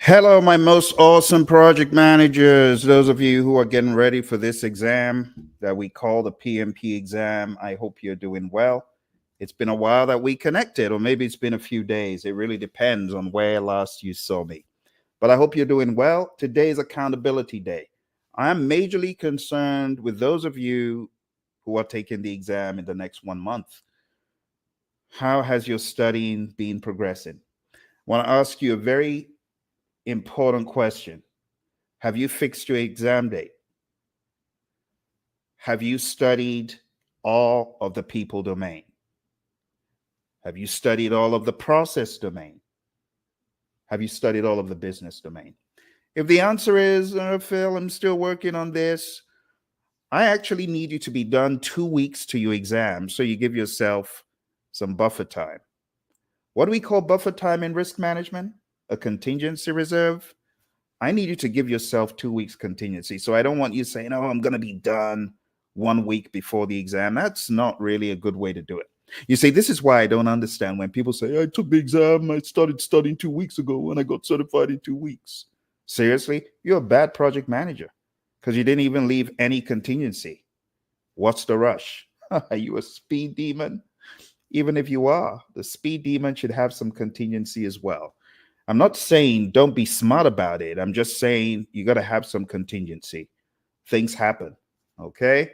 Hello, my most awesome project managers. Those of you who are getting ready for this exam that we call the PMP exam, I hope you're doing well. It's been a while that we connected, or maybe it's been a few days. It really depends on where last you saw me. But I hope you're doing well. Today is accountability day. I am majorly concerned with those of you who are taking the exam in the next 1 month. How has your studying been progressing? I want to ask you a very important question. Have you fixed your exam date? Have you studied all of the people domain? Have you studied all of the process domain? Have you studied all of the business domain? If the answer is, Phil, I'm still working on this, I actually need you to be done 2 weeks to your exam so you give yourself some buffer time. What do we call buffer time in risk management? A contingency reserve. I need you to give yourself 2 weeks contingency. So I don't want you saying, oh, I'm going to be done 1 week before the exam. That's not really a good way to do it. You see, this is why I don't understand when people say, I took the exam, I started studying 2 weeks ago, and I got certified in 2 weeks. Seriously, you're a bad project manager because you didn't even leave any contingency. What's the rush? Are you a speed demon? Even if you are, the speed demon should have some contingency as well. I'm not saying don't be smart about it. I'm just saying you got to have some contingency. Things happen. Okay.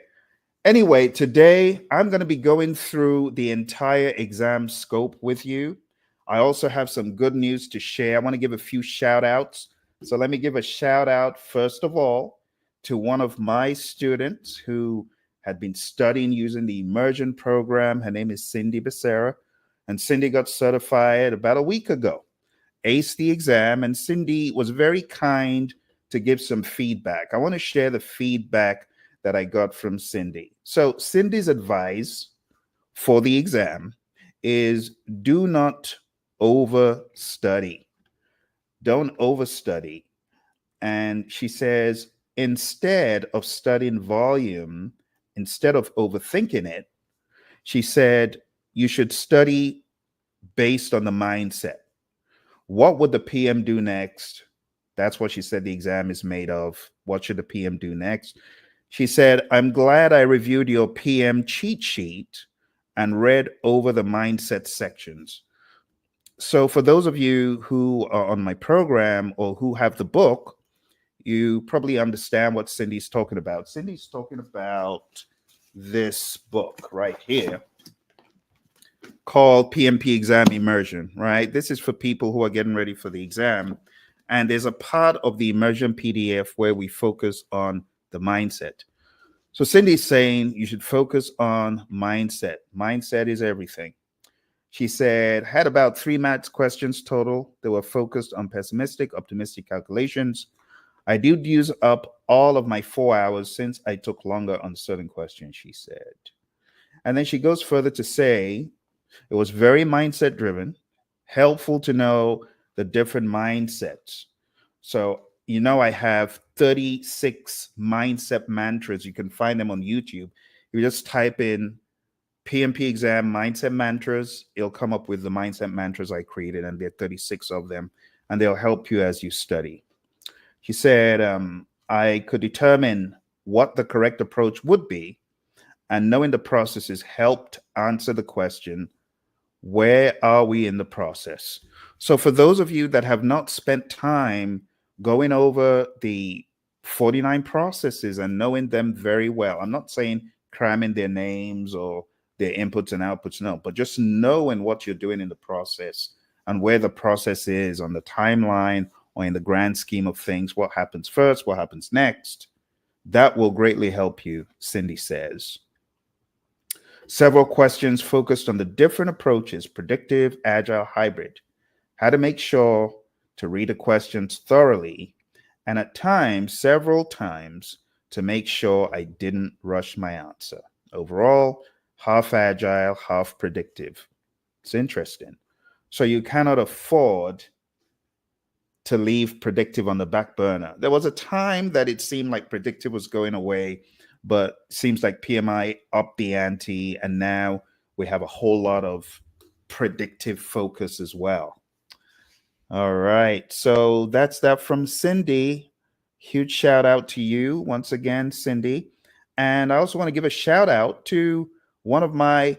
Anyway, today I'm going to be going through the entire exam scope with you. I also have some good news to share. I want to give a few shout outs. So let me give a shout out, first of all, to one of my students who had been studying using the immersion program. Her name is Cindy Becerra, and Cindy got certified about a week ago, aced the exam, and Cindy was very kind to give some feedback. I want to share the feedback that I got from Cindy. So Cindy's advice for the exam is do not overstudy. Don't overstudy. And she says, instead of studying volume, instead of overthinking it, she said, you should study based on the mindset. What would the PM do next? That's what she said the exam is made of. What should the PM do next? She said, I'm glad I reviewed your PM cheat sheet and read over the mindset sections. So, for those of you who are on my program or who have the book, you probably understand what Cindy's talking about. Cindy's talking about this book right here called PMP Exam Immersion, right? This is for people who are getting ready for the exam. And there's a part of the immersion PDF where we focus on the mindset. So Cindy's saying you should focus on mindset. Mindset is everything. She said, had about 3 maths questions total. They were focused on pessimistic, optimistic calculations. I did use up all of my 4 hours since I took longer on certain questions, she said. And then she goes further to say, it was very mindset driven, helpful to know the different mindsets. So, I have 36 mindset mantras. You can find them on YouTube. You just type in PMP exam mindset mantras. It'll come up with the mindset mantras I created, and there are 36 of them, and they'll help you as you study. She said, I could determine what the correct approach would be, and knowing the processes helped answer the question, where are we in the process? So for those of you that have not spent time going over the 49 processes and knowing them very well, I'm not saying cramming their names or their inputs and outputs, no, but just knowing what you're doing in the process and where the process is on the timeline or in the grand scheme of things, what happens first, what happens next, that will greatly help you, Cindy says. Several questions focused on the different approaches, predictive, agile, hybrid, how to make sure to read the questions thoroughly, and at times, several times, to make sure I didn't rush my answer. Overall, half agile, half predictive. It's interesting. So you cannot afford to leave predictive on the back burner. There was a time that it seemed like predictive was going away, but seems like PMI upped the ante, and now we have a whole lot of predictive focus as well. All right. So that's that from Cindy. Huge shout out to you once again, Cindy. And I also want to give a shout out to one of my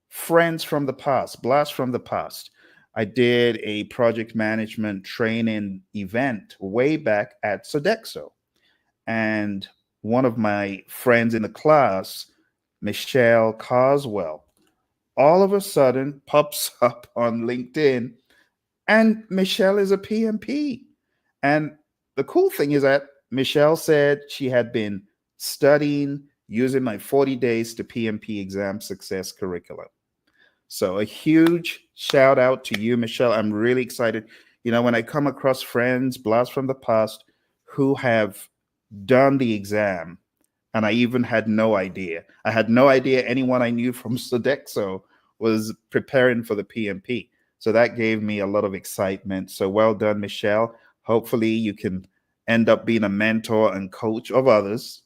friends from the past, blast from the past. I did a project management training event way back at Sodexo. And one of my friends in the class, Michelle Carswell, all of a sudden pops up on LinkedIn, and Michelle is a PMP. And the cool thing is that Michelle said she had been studying using my 40 days to PMP exam success curriculum. So a huge shout out to you, Michelle. I'm really excited. You know, when I come across friends, blast from the past, who have done the exam, and I even had no idea. I had no idea anyone I knew from Sodexo was preparing for the PMP. So that gave me a lot of excitement. So well done, Michelle. Hopefully, you can end up being a mentor and coach of others.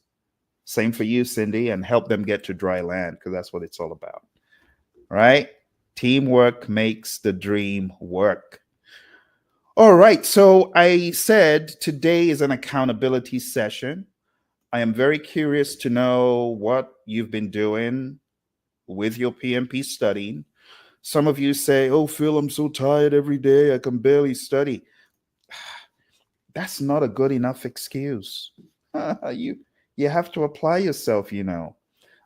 Same for you, Cindy, and help them get to dry land because that's what it's all about. Right? Teamwork makes the dream work. All right. So I said today is an accountability session. I am very curious to know what you've been doing with your PMP studying. Some of you say, "Oh, Phil, I'm so tired every day. I can barely study." That's not a good enough excuse. you you have to apply yourself, you know.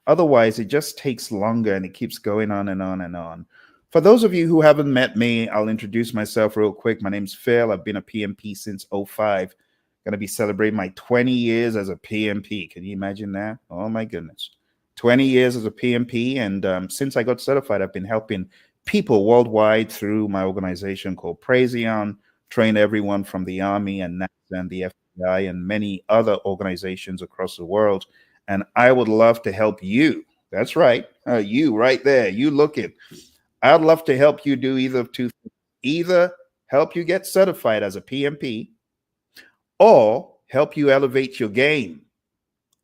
Otherwise, it just takes longer and it keeps going on and on and on. For those of you who haven't met me, I'll introduce myself real quick. My name's Phil. I've been a PMP since '05. Going to be celebrating my 20 years as a PMP. Can you imagine that? Oh my goodness. 20 years as a PMP. And since I got certified, I've been helping people worldwide through my organization called Praizion, train everyone from the Army and NASA and the FBI and many other organizations across the world. And I would love to help you. That's right. You right there. You looking. I'd love to help you do either of two things. Either help you get certified as a PMP or help you elevate your game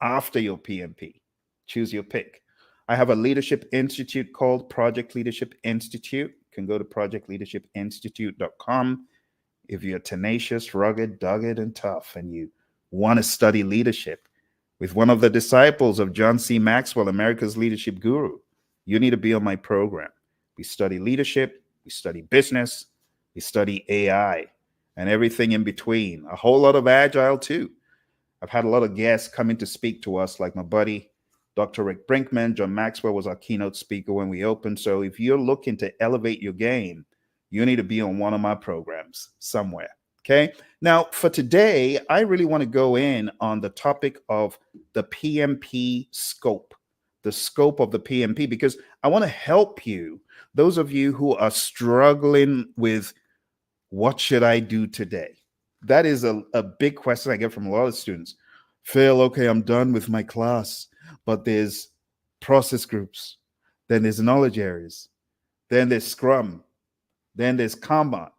after your PMP. Choose your pick. I have a leadership institute called Project Leadership Institute. You can go to projectleadershipinstitute.com. If you're tenacious, rugged, dogged, and tough, and you want to study leadership with one of the disciples of John C. Maxwell, America's leadership guru, you need to be on my program. We study leadership, we study business, we study AI, and everything in between. A whole lot of agile too. I've had a lot of guests coming to speak to us, like my buddy, Dr. Rick Brinkman. John Maxwell was our keynote speaker when we opened. So if you're looking to elevate your game, you need to be on one of my programs somewhere. Okay. Now, for today, I really want to go in on the topic of the PMP scope, the scope of the PMP, because I want to help you, those of you who are struggling with what should I do today? That is a big question I get from a lot of students. Phil, okay, I'm done with my class, but there's process groups, then there's knowledge areas, then there's Scrum, then there's Kanban,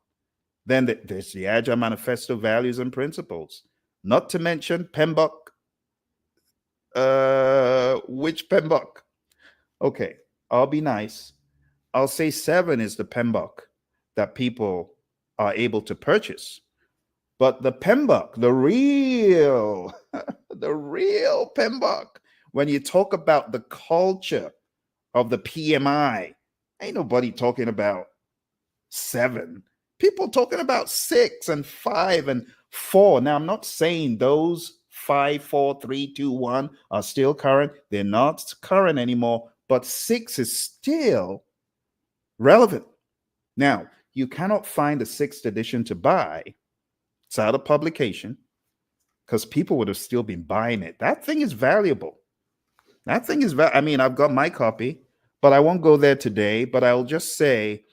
then there's the Agile Manifesto values and principles, not to mention PMBOK. Which PMBOK? Okay, I'll be nice. I'll say 7 is the PMBOK that people are able to purchase. But the PMBOK, the real PMBOK, when you talk about the culture of the PMI, ain't nobody talking about 7. People talking about 6 and 5 and 4. Now, I'm not saying those 5, 4, 3, 2, 1 are still current. They're not current anymore, but 6 is still relevant. Now, you cannot find a 6th edition to buy. It's out of publication because people would have still been buying it. That thing is valuable. That thing is, I mean, I've got my copy, but I won't go there today. But I'll just say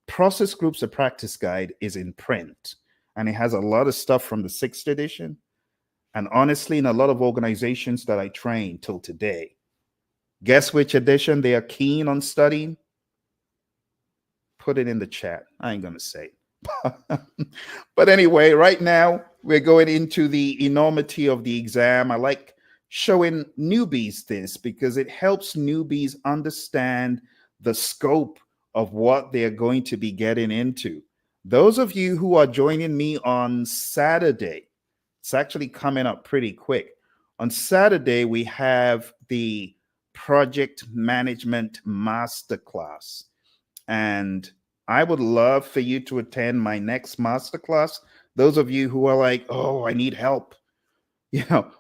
Process Groups, a Practice Guide is in print, and it has a lot of stuff from the 6th edition. And honestly, in a lot of organizations that I train till today, guess which edition they are keen on studying? Put it in the chat. I ain't going to say. But anyway, right now we're going into the enormity of the exam. I like showing newbies this because it helps newbies understand the scope of what they're going to be getting into. Those of you who are joining me on Saturday, it's actually coming up pretty quick. On Saturday, we have the Project Management Masterclass. And I would love for you to attend my next masterclass. Those of you who are like, oh, I need help.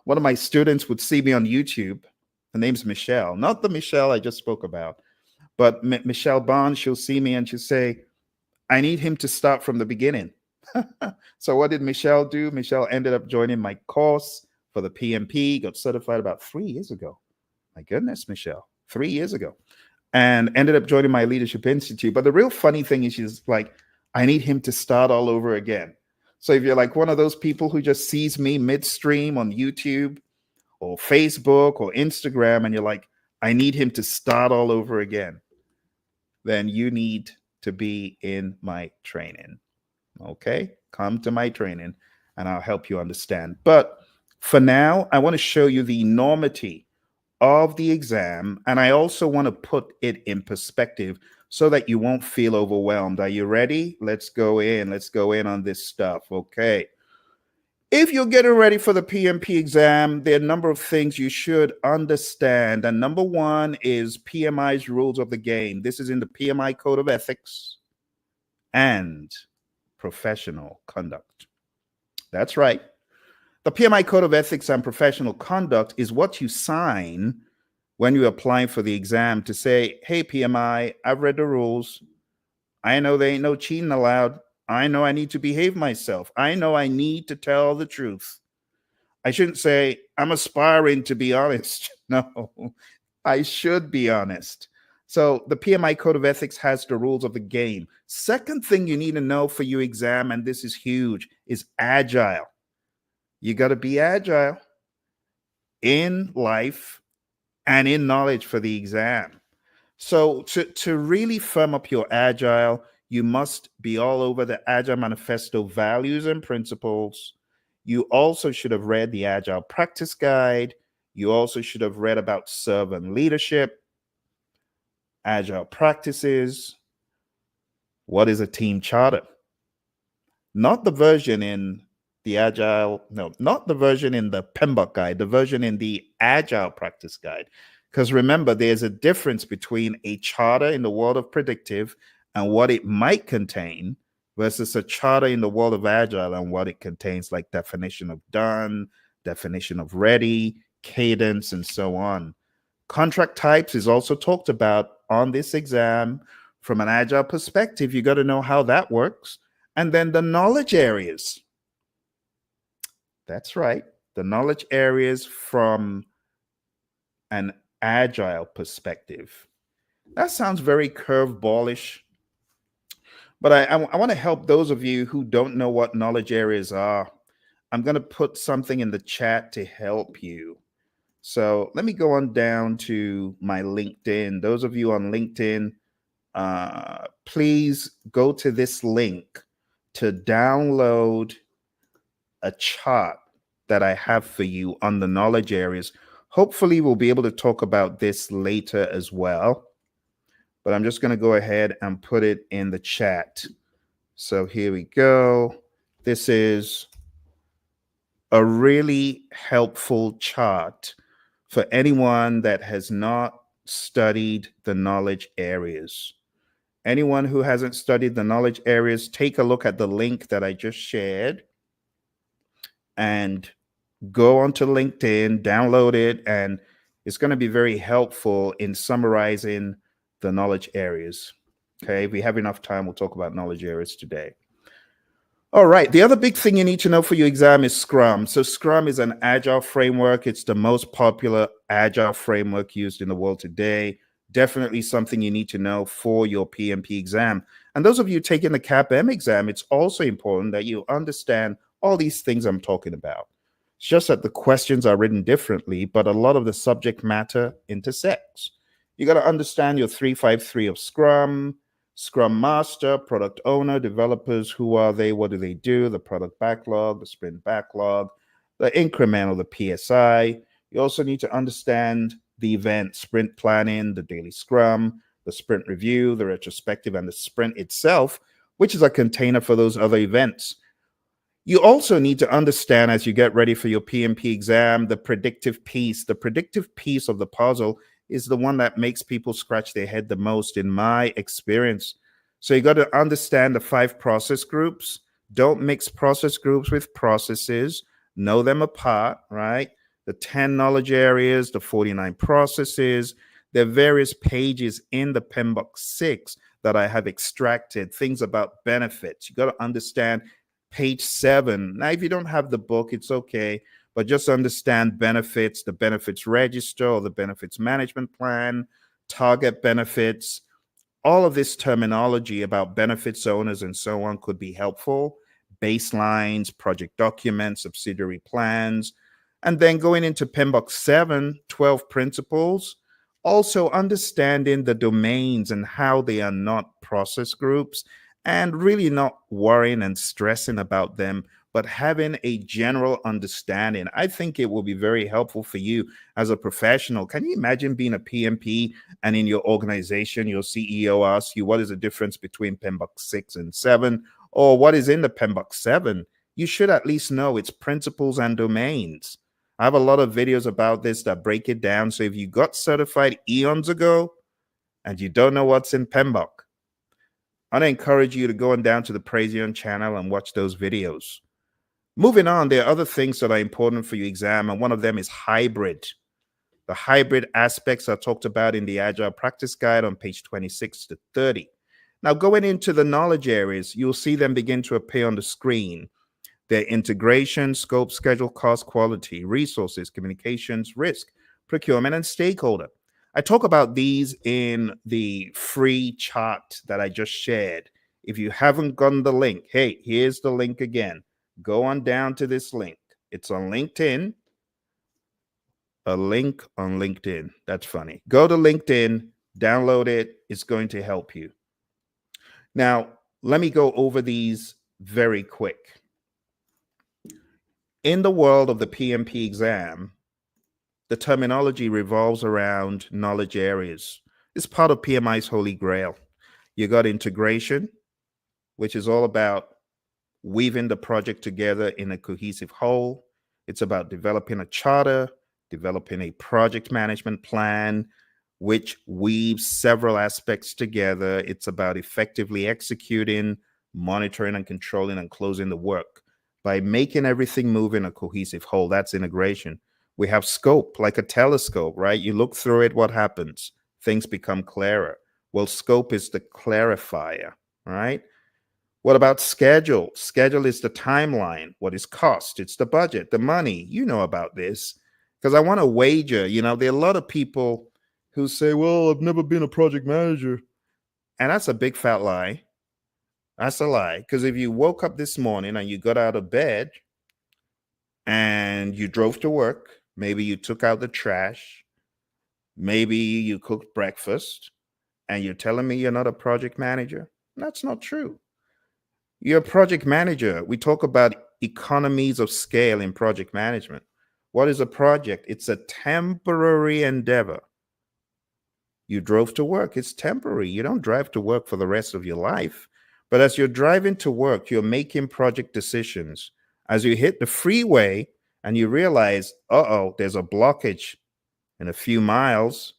One of my students would see me on YouTube. Her name's Michelle, not the Michelle I just spoke about, but Michelle Bond. She'll see me and she'll say, I need him to start from the beginning. So what did Michelle do? Michelle ended up joining my course for the PMP, got certified about 3 years ago. My goodness, Michelle, 3 years ago. And ended up joining my Leadership Institute. But the real funny thing is she's like, I need him to start all over again. So if you're like one of those people who just sees me midstream on YouTube or Facebook or Instagram, and you're like, I need him to start all over again, then you need to be in my training. Okay? Come to my training and I'll help you understand. But for now, I want to show you the enormity of the exam, and I also want to put it in perspective so that you won't feel overwhelmed. Are you ready? Let's go in. Let's go in on this stuff. Okay. If you're getting ready for the PMP exam, there are a number of things you should understand. And number one is PMI's rules of the game. This is in the PMI Code of Ethics and Professional Conduct. That's right. The PMI Code of Ethics and Professional Conduct is what you sign when you're applying for the exam to say, hey, PMI, I've read the rules. I know there ain't no cheating allowed. I know I need to behave myself. I know I need to tell the truth. I shouldn't say, I'm aspiring to be honest. No, I should be honest. So the PMI Code of Ethics has the rules of the game. Second thing you need to know for your exam, and this is huge, is agile. You got to be agile in life and in knowledge for the exam. So to really firm up your agile, you must be all over the Agile Manifesto values and principles. You also should have read the Agile Practice Guide. You also should have read about servant leadership, agile practices. What is a team charter? Not the version in the Agile, no, not the version in the PMBOK guide, the version in the Agile Practice Guide. Because remember, there's a difference between a charter in the world of predictive and what it might contain versus a charter in the world of Agile and what it contains, like definition of done, definition of ready, cadence, and so on. Contract types is also talked about on this exam. From an Agile perspective, you got to know how that works. And then the knowledge areas. That's right. The knowledge areas from an Agile perspective. That sounds very curveballish, but I want to help those of you who don't know what knowledge areas are. I'm going to put something in the chat to help you. So let me go on down to my LinkedIn. Those of you on LinkedIn, please go to this link to download a chart that I have for you on the knowledge areas. Hopefully, we'll be able to talk about this later as well. But I'm just going to go ahead and put it in the chat. So here we go. This is a really helpful chart for anyone that has not studied the knowledge areas. Anyone who hasn't studied the knowledge areas, take a look at the link that I just shared and go onto LinkedIn, download it, and it's going to be very helpful in summarizing the knowledge areas. Okay, if we have enough time, we'll talk about knowledge areas today. All right, the other big thing you need to know for your exam is Scrum. So Scrum is an agile framework. It's the most popular agile framework used in the world today. Definitely something you need to know for your PMP exam. And those of you taking the CAPM exam, it's also important that you understand all these things I'm talking about. It's just that the questions are written differently, but a lot of the subject matter intersects. You got to understand your 353 of Scrum, Scrum Master, Product Owner, Developers. Who are they? What do they do? The product backlog, the sprint backlog, the incremental, the PSI. You also need to understand the event, sprint planning, the daily Scrum, the sprint review, the retrospective, and the sprint itself. which is a container for those other events. You also need to understand as you get ready for your PMP exam, the predictive piece. The predictive piece of the puzzle is the one that makes people scratch their head the most, in my experience. So you got to understand the 5 process groups. Don't mix process groups with processes. Know them apart, right? The 10 knowledge areas, the 49 processes. There are various pages in the PMBOK 6 that I have extracted, things about benefits. You got to understand page 7. Now, if you don't have the book, it's okay, but just understand benefits, the benefits register or the benefits management plan, target benefits. All of this terminology about benefits owners and so on could be helpful. Baselines, project documents, subsidiary plans, and then going into PMBOK 7, 12 principles. Also understanding the domains and how they are not process groups, and really not worrying and stressing about them, but having a general understanding. I think it will be very helpful for you as a professional. Can you imagine being a PMP and in your organization, your CEO asks you, what is the difference between PMBOK 6 and 7? Or what is in the PMBOK 7? You should at least know its principles and domains. I have a lot of videos about this that break it down. So if you got certified eons ago and you don't know what's in PMBOK, I'd encourage you to go on down to the Praision channel and watch those videos. Moving on, there are other things that are important for your exam, and one of them is hybrid. The hybrid aspects are talked about in the Agile Practice Guide on page 26 to 30. Now, going into the knowledge areas, you'll see them begin to appear on the screen. They're integration, scope, schedule, cost, quality, resources, communications, risk, procurement, and stakeholder. I talk about these in the free chart that I just shared. If you haven't gotten the link, hey, here's the link again. Go on down to this link. It's on LinkedIn. A link on LinkedIn. That's funny. Go to LinkedIn, download it. It's going to help you. Now, let me go over these very quick. In the world of the PMP exam, the terminology revolves around knowledge areas. It's part of PMI's Holy Grail. You got integration, which is all about weaving the project together in a cohesive whole. It's about developing a charter, developing a project management plan, which weaves several aspects together. It's about effectively executing, monitoring and controlling and closing the work by making everything move in a cohesive whole. That's integration. We have scope, like a telescope, right? You look through it, what happens? Things become clearer. Well, scope is the clarifier, right? What about schedule? Schedule is the timeline. What is cost? It's the budget, the money. You know about this. Because I want to wager, there are a lot of people who say, well, I've never been a project manager. And that's a big fat lie. That's a lie. Because if you woke up this morning and you got out of bed and you drove to work, maybe you took out the trash, maybe you cooked breakfast, and you're telling me you're not a project manager, that's not true. You're a project manager. We talk about economies of scale in project management. What is a project? It's a temporary endeavor. You drove to work. It's temporary. You don't drive to work for the rest of your life. But as you're driving to work, you're making project decisions. As you hit the freeway and you realize, there's a blockage in a few miles,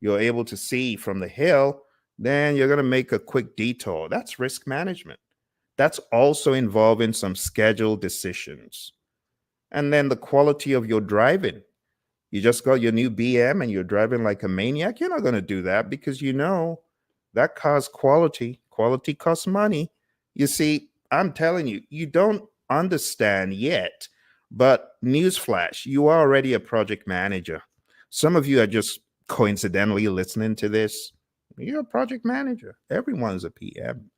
you're able to see from the hill, then you're going to make a quick detour. That's risk management. That's also involving some scheduled decisions. And then the quality of your driving. You just got your new BM and you're driving like a maniac. You're not going to do that because that car's quality. Quality costs money. You see, I'm telling you, you don't understand yet, but newsflash, you are already a project manager. Some of you are just coincidentally listening to this. You're a project manager. Everyone's a PM.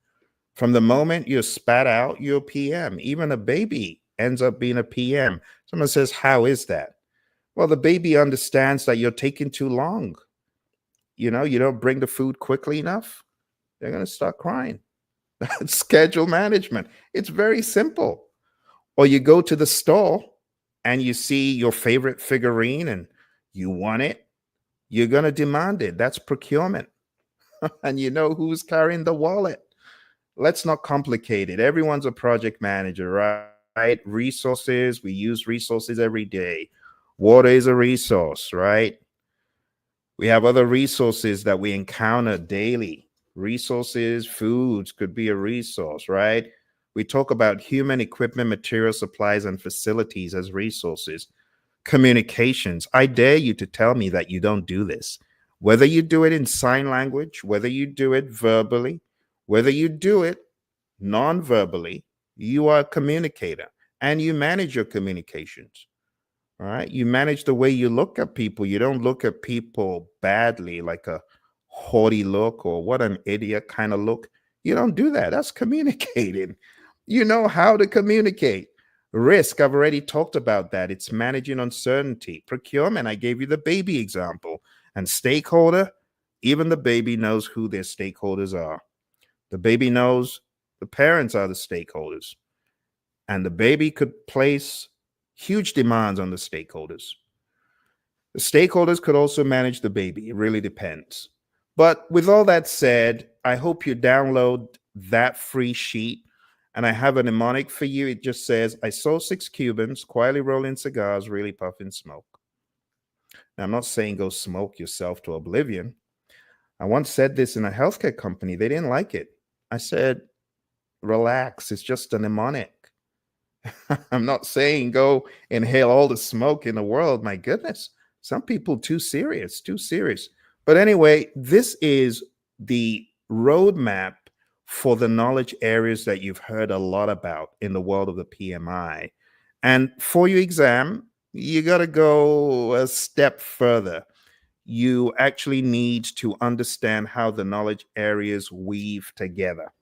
From the moment you're spat out, you're a PM. Even a baby ends up being a PM. Someone says, how is that? Well, the baby understands that you're taking too long. You don't bring the food quickly enough, they're going to start crying. Schedule management. It's very simple. Or you go to the store and you see your favorite figurine and you want it, you're going to demand it. That's procurement. And you know who's carrying the wallet. let's not complicate it. Everyone's a project manager, right? Resources, we use resources every day. Water is a resource, right? We have other resources that we encounter daily. Resources, foods could be a resource, right? We talk about human equipment, material supplies, and facilities as resources. Communications. I dare you to tell me that you don't do this. Whether you do it in sign language, whether you do it verbally, whether you do it non verbally, you are a communicator and you manage your communications. All right. You manage the way you look at people. You don't look at people badly, like a haughty look or what an idiot kind of look. You don't do that. That's communicating. You know how to communicate. Risk, I've already talked about that. It's managing uncertainty. Procurement, I gave you the baby example. And stakeholder, even the baby knows who their stakeholders are. The baby knows the parents are the stakeholders. And the baby could place huge demands on the stakeholders. The stakeholders could also manage the baby. It really depends. But with all that said, I hope you download that free sheet. And I have a mnemonic for you. It just says, I saw 6 Cubans quietly rolling cigars, really puffing smoke. Now, I'm not saying go smoke yourself to oblivion. I once said this in a healthcare company. They didn't like it. I said, relax. It's just a mnemonic. I'm not saying go inhale all the smoke in the world. My goodness. Some people too serious, too serious. But anyway, this is the roadmap for the knowledge areas that you've heard a lot about in the world of the PMI. And for your exam, you got to go a step further. You actually need to understand how the knowledge areas weave together.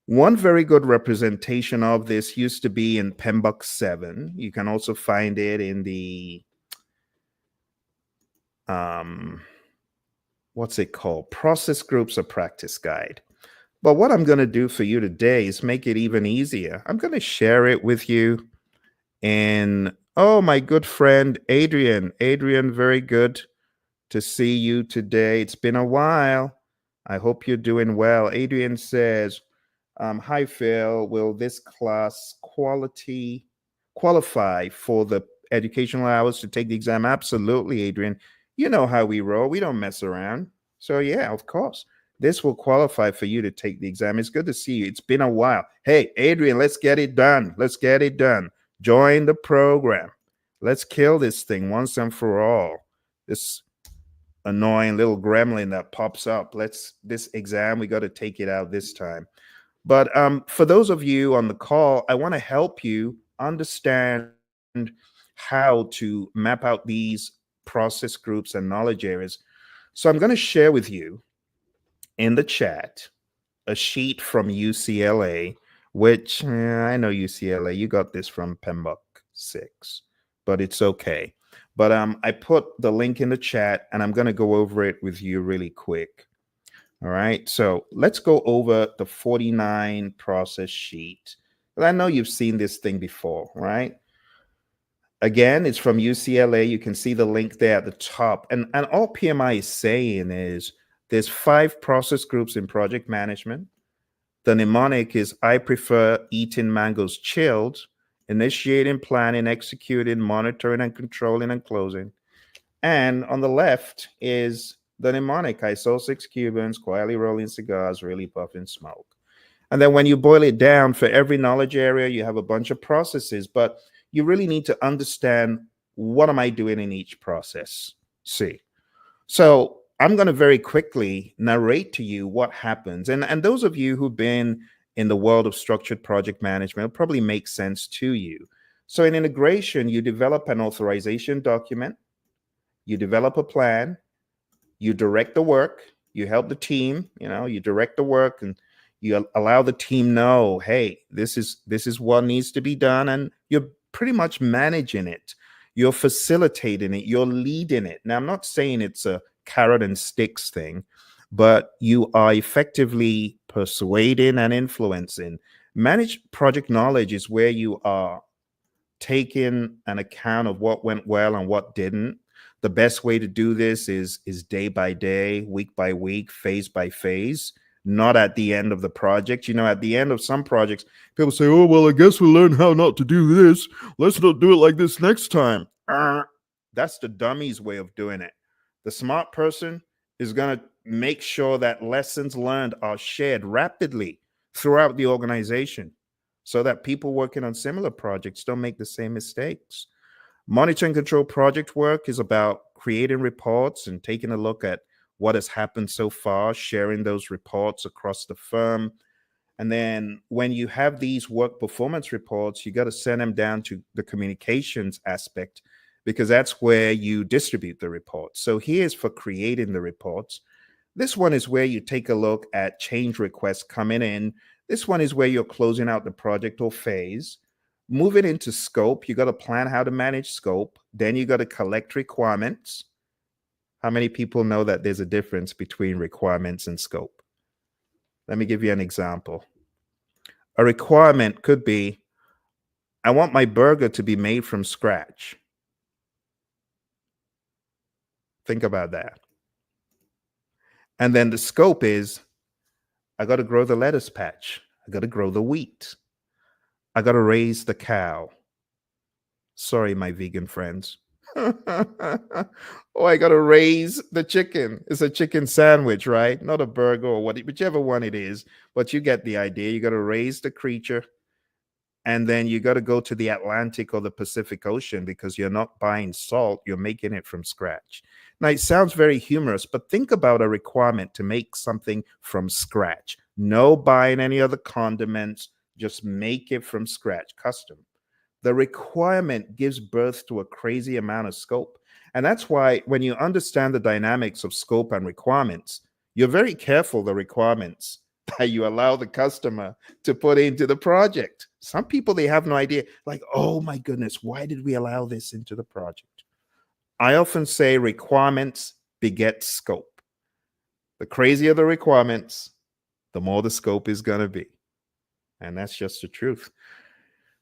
One very good representation of this used to be in PMBOK 7. You can also find it in the what's it called? Process Groups or Practice Guide. But what I'm going to do for you today is make it even easier. I'm going to share it with you. And oh, my good friend, Adrian. Adrian, very good to see you today. It's been a while. I hope you're doing well. Adrian says, hi, Phil. Will this class qualify for the educational hours to take the exam? Absolutely, Adrian. You know how we roll. We don't mess around. So, yeah, of course. This will qualify for you to take the exam. It's good to see you. It's been a while. Hey, Adrian, let's get it done. Let's get it done. Join the program. Let's kill this thing once and for all. This annoying little gremlin that pops up. This exam, we got to take it out this time. But for those of you on the call, I want to help you understand how to map out these process groups and knowledge areas. So I'm going to share with you in the chat a sheet from UCLA, which I know UCLA, you got this from PMBOK 6, but it's okay. But I put the link in the chat and I'm going to go over it with you really quick. All right, so let's go over the 49 process sheet. I know you've seen this thing before, right? Again, it's from UCLA. You can see the link there at the top. And all PMI is saying is there's 5 process groups in project management. The mnemonic is I prefer eating mangoes chilled, initiating, planning, executing, monitoring, and controlling and closing. And on the left is the mnemonic. I saw 6 Cubans quietly rolling cigars, really puffing smoke. And then when you boil it down, for every knowledge area, you have a bunch of processes, but you really need to understand what am I doing in each process. See, so I'm going to very quickly narrate to you what happens. And those of you who've been in the world of structured project management, it'll probably make sense to you. So in integration, you develop an authorization document, you develop a plan, you direct the work, you help the team, you direct the work and you allow the team know, hey, this is what needs to be done. And you're pretty much managing it. You're facilitating it. You're leading it. Now, I'm not saying it's a carrot and sticks thing, but you are effectively persuading and influencing. Managed project knowledge is where you are taking an account of what went well and what didn't. The best way to do this is day by day, week by week, phase by phase. not at the end of the project. At the end of some projects, people say, oh, well, I guess we learned how not to do this. Let's not do it like this next time. That's the dummy's way of doing it. The smart person is going to make sure that lessons learned are shared rapidly throughout the organization so that people working on similar projects don't make the same mistakes. Monitor and control project work is about creating reports and taking a look at what has happened so far, sharing those reports across the firm. And then when you have these work performance reports, you got to send them down to the communications aspect because that's where you distribute the reports. So here's for creating the reports. This one is where you take a look at change requests coming in. This one is where you're closing out the project or phase. Moving into scope, you got to plan how to manage scope. Then you got to collect requirements. How many people know that there's a difference between requirements and scope? Let me give you an example. A requirement could be, I want my burger to be made from scratch. Think about that. And then the scope is, I got to grow the lettuce patch. I got to grow the wheat. I got to raise the cow. Sorry, my vegan friends. Oh, I got to raise the chicken. It's a chicken sandwich, right? Not a burger or whichever one it is. But you get the idea. You got to raise the creature. And then you got to go to the Atlantic or the Pacific Ocean because you're not buying salt. You're making it from scratch. Now, it sounds very humorous, but think about a requirement to make something from scratch. No buying any other condiments. Just make it from scratch, custom. The requirement gives birth to a crazy amount of scope. And that's why when you understand the dynamics of scope and requirements, you're very careful the requirements that you allow the customer to put into the project. Some people, they have no idea, like, oh my goodness, why did we allow this into the project? I often say requirements beget scope. The crazier the requirements, the more the scope is going to be. And that's just the truth.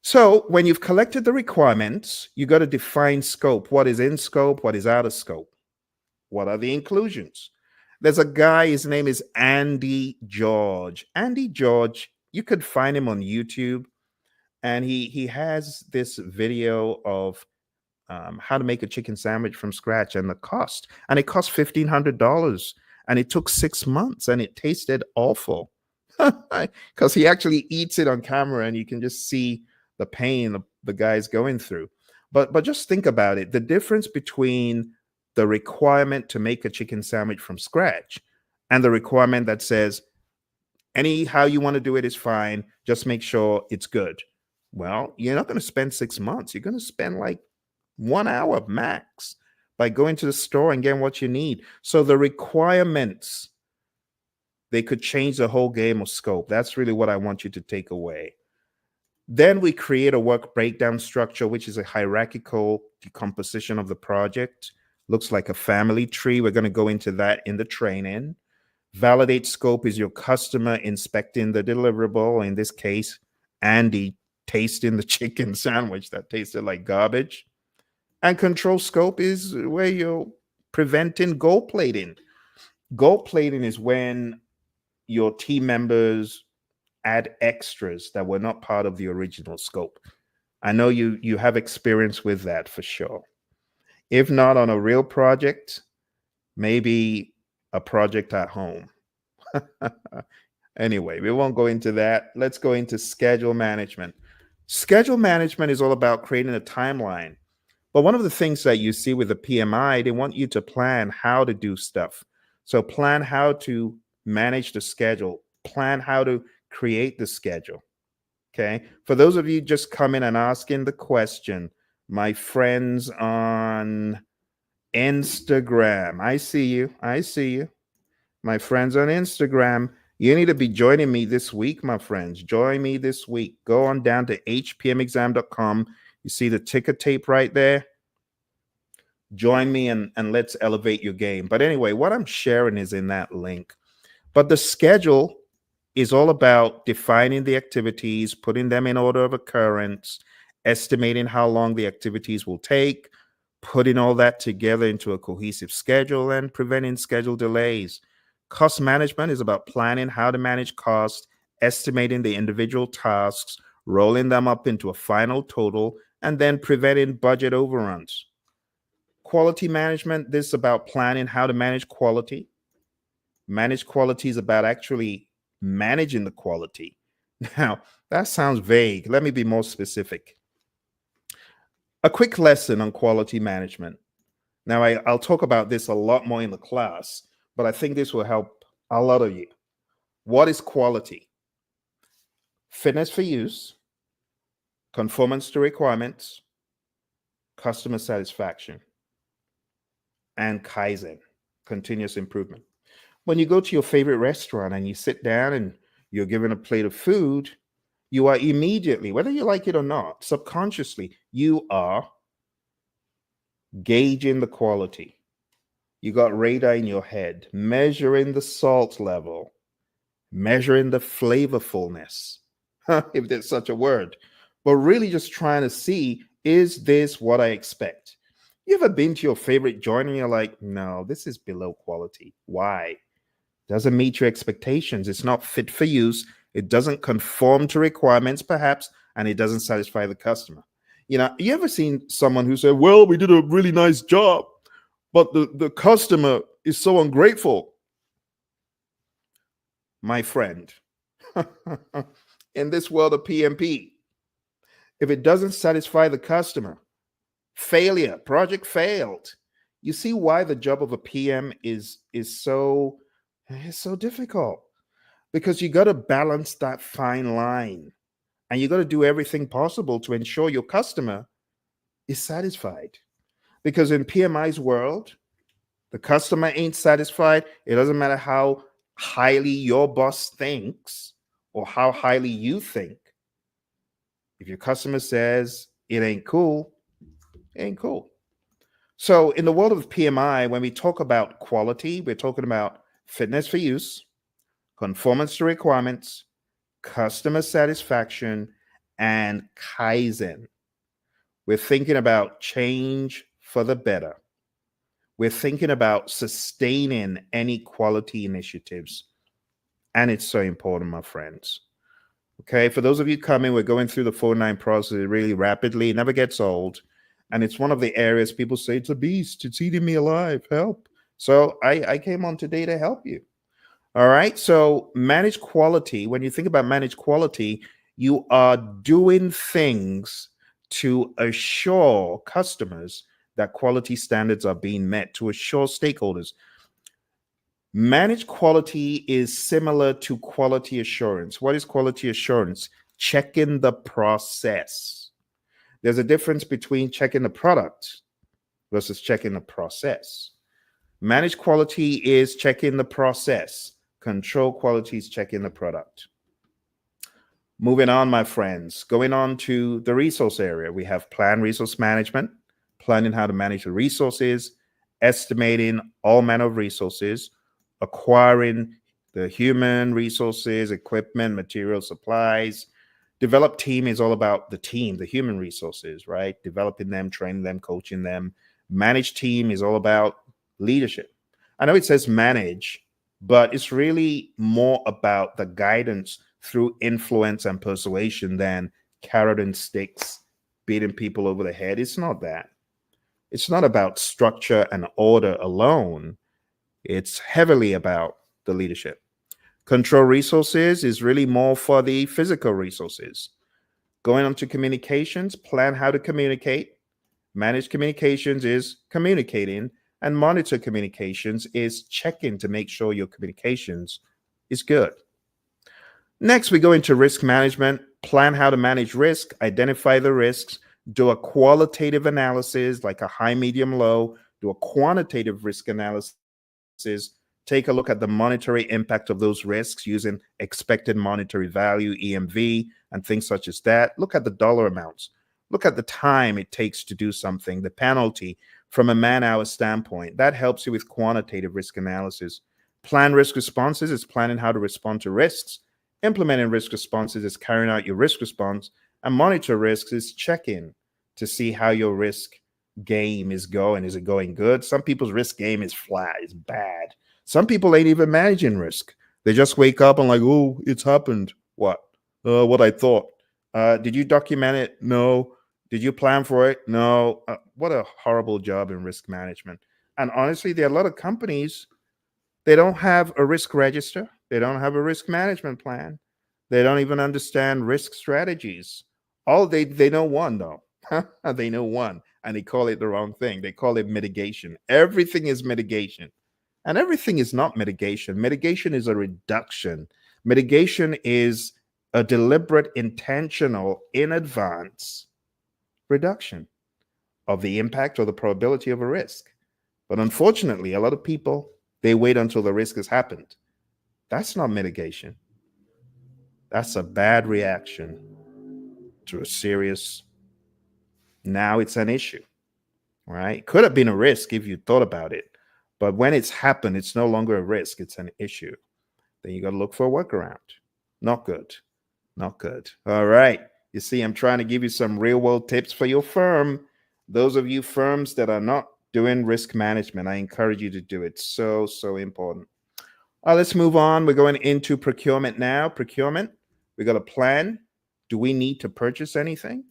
So when you've collected the requirements, you got to define scope. What is in scope? What is out of scope? What are the inclusions? There's a guy, his name is Andy George. Andy George, you could find him on YouTube. And he has this video of how to make a chicken sandwich from scratch and the cost. And it cost $1,500. And it took 6 months and it tasted awful. Because he actually eats it on camera and you can just see the pain the guy's going through. But just think about it. The difference between the requirement to make a chicken sandwich from scratch and the requirement that says, anyhow you want to do it is fine. Just make sure it's good. Well, you're not going to spend 6 months. You're going to spend like 1 hour max by going to the store and getting what you need. So the requirements, they could change the whole game of scope. That's really what I want you to take away. Then we create a work breakdown structure, which is a hierarchical decomposition of the project. Looks like a family tree. We're going to go into that in the training. Validate scope is your customer inspecting the deliverable. In this case, Andy tasting the chicken sandwich that tasted like garbage. And control scope is where you're preventing gold plating. Gold plating is when your team members add extras that were not part of the original scope. I know you have experience with that for sure. If not on a real project, maybe a project at home. Anyway, we won't go into that. Let's go into schedule management. Schedule management is all about creating a timeline. But one of the things that you see with the PMI, they want you to plan how to do stuff. So plan how to manage the schedule, plan how to create the schedule. Okay. For those of you just coming and asking the question, my friends on Instagram, I see you. I see you. My friends on Instagram, you need to be joining me this week, my friends. Join me this week. Go on down to hpmexam.com. You see the ticker tape right there? Join me and let's elevate your game. But anyway, what I'm sharing is in that link. But the schedule is all about defining the activities, putting them in order of occurrence, estimating how long the activities will take, putting all that together into a cohesive schedule, and preventing schedule delays. Cost management is about planning how to manage cost, estimating the individual tasks, rolling them up into a final total, and then preventing budget overruns. Quality management, this is about planning how to manage quality. Manage quality is about actually managing the quality. Now, that sounds vague. Let me be more specific. A quick lesson on quality management. Now, I'll talk about this a lot more in the class, but I think this will help a lot of you. What is quality? Fitness for use, conformance to requirements, customer satisfaction, and Kaizen, continuous improvement. When you go to your favorite restaurant and you sit down and you're given a plate of food, you are immediately, whether you like it or not, subconsciously, you are gauging the quality. You got radar in your head, measuring the salt level, measuring the flavorfulness, if there's such a word, but really just trying to see, is this what I expect? You ever been to your favorite joint and you're like, no, this is below quality. Why? Doesn't meet your expectations. It's not fit for use. It doesn't conform to requirements, perhaps, and it doesn't satisfy the customer. You ever seen someone who said, well, we did a really nice job, but the customer is so ungrateful? My friend, in this world of PMP, if it doesn't satisfy the customer, failure, project failed. You see why the job of a PM is so difficult, because you got to balance that fine line and you got to do everything possible to ensure your customer is satisfied. Because in PMI's world, the customer ain't satisfied. It doesn't matter how highly your boss thinks or how highly you think. If your customer says it ain't cool, it ain't cool. So in the world of PMI, when we talk about quality, we're talking about fitness for use, conformance to requirements, customer satisfaction, and Kaizen. We're thinking about change for the better. We're thinking about sustaining any quality initiatives. And it's so important, my friends. Okay, for those of you coming, we're going through the 4-9 process really rapidly. It never gets old. And it's one of the areas people say, it's a beast. It's eating me alive. Help. So I came on today to help you. All right. So manage quality. When you think about manage quality, you are doing things to assure customers that quality standards are being met, to assure stakeholders. Manage quality is similar to quality assurance. What is quality assurance? Checking the process. There's a difference between checking the product versus checking the process. Manage quality is checking the process. Control quality is checking the product. Moving on, my friends, going on to the resource area. We have plan resource management, planning how to manage the resources, estimating all manner of resources, acquiring the human resources, equipment, material, supplies. Develop team is all about the team, the human resources, right? Developing them, training them, coaching them. Manage team is all about leadership. I know it says manage, but it's really more about the guidance through influence and persuasion than carrot and sticks, beating people over the head. It's not that. It's not about structure and order alone. It's heavily about the leadership. Control resources is really more for the physical resources. Going on to communications, plan how to communicate. Manage communications is communicating, and monitor communications is checking to make sure your communications is good. Next, we go into risk management, plan how to manage risk, identify the risks, do a qualitative analysis like a high, medium, low, do a quantitative risk analysis, take a look at the monetary impact of those risks using expected monetary value, EMV, and things such as that. Look at the dollar amounts. Look at the time it takes to do something, the penalty from a man-hour standpoint. That helps you with quantitative risk analysis. Plan risk responses is planning how to respond to risks. Implementing risk responses is carrying out your risk response. And monitor risks is checking to see how your risk game is going. Is it going good? Some people's risk game is flat, it's bad. Some people ain't even managing risk. They just wake up and like, oh, it's happened. What? What I thought. Did you document it? No. Did you plan for it? No. What a horrible job in risk management. And honestly, there are a lot of companies, they don't have a risk register. They don't have a risk management plan. They don't even understand risk strategies. All they know one though. They know one, and they call it the wrong thing. They call it mitigation. Everything is mitigation. And everything is not mitigation. Mitigation is a reduction. Mitigation is a deliberate, intentional, in advance reduction of the impact or the probability of a risk. But unfortunately, a lot of people, they wait until the risk has happened. That's not mitigation. That's a bad reaction to a serious, now it's an issue, right? Could have been a risk if you thought about it. But when it's happened, it's no longer a risk, it's an issue. Then you got to look for a workaround. Not good. Not good. All right. You see, I'm trying to give you some real world tips for your firm. Those of you firms that are not doing risk management, I encourage you to do it. So important. All right, let's move on. We're going into procurement now. Procurement, we got a plan. Do we need to purchase anything?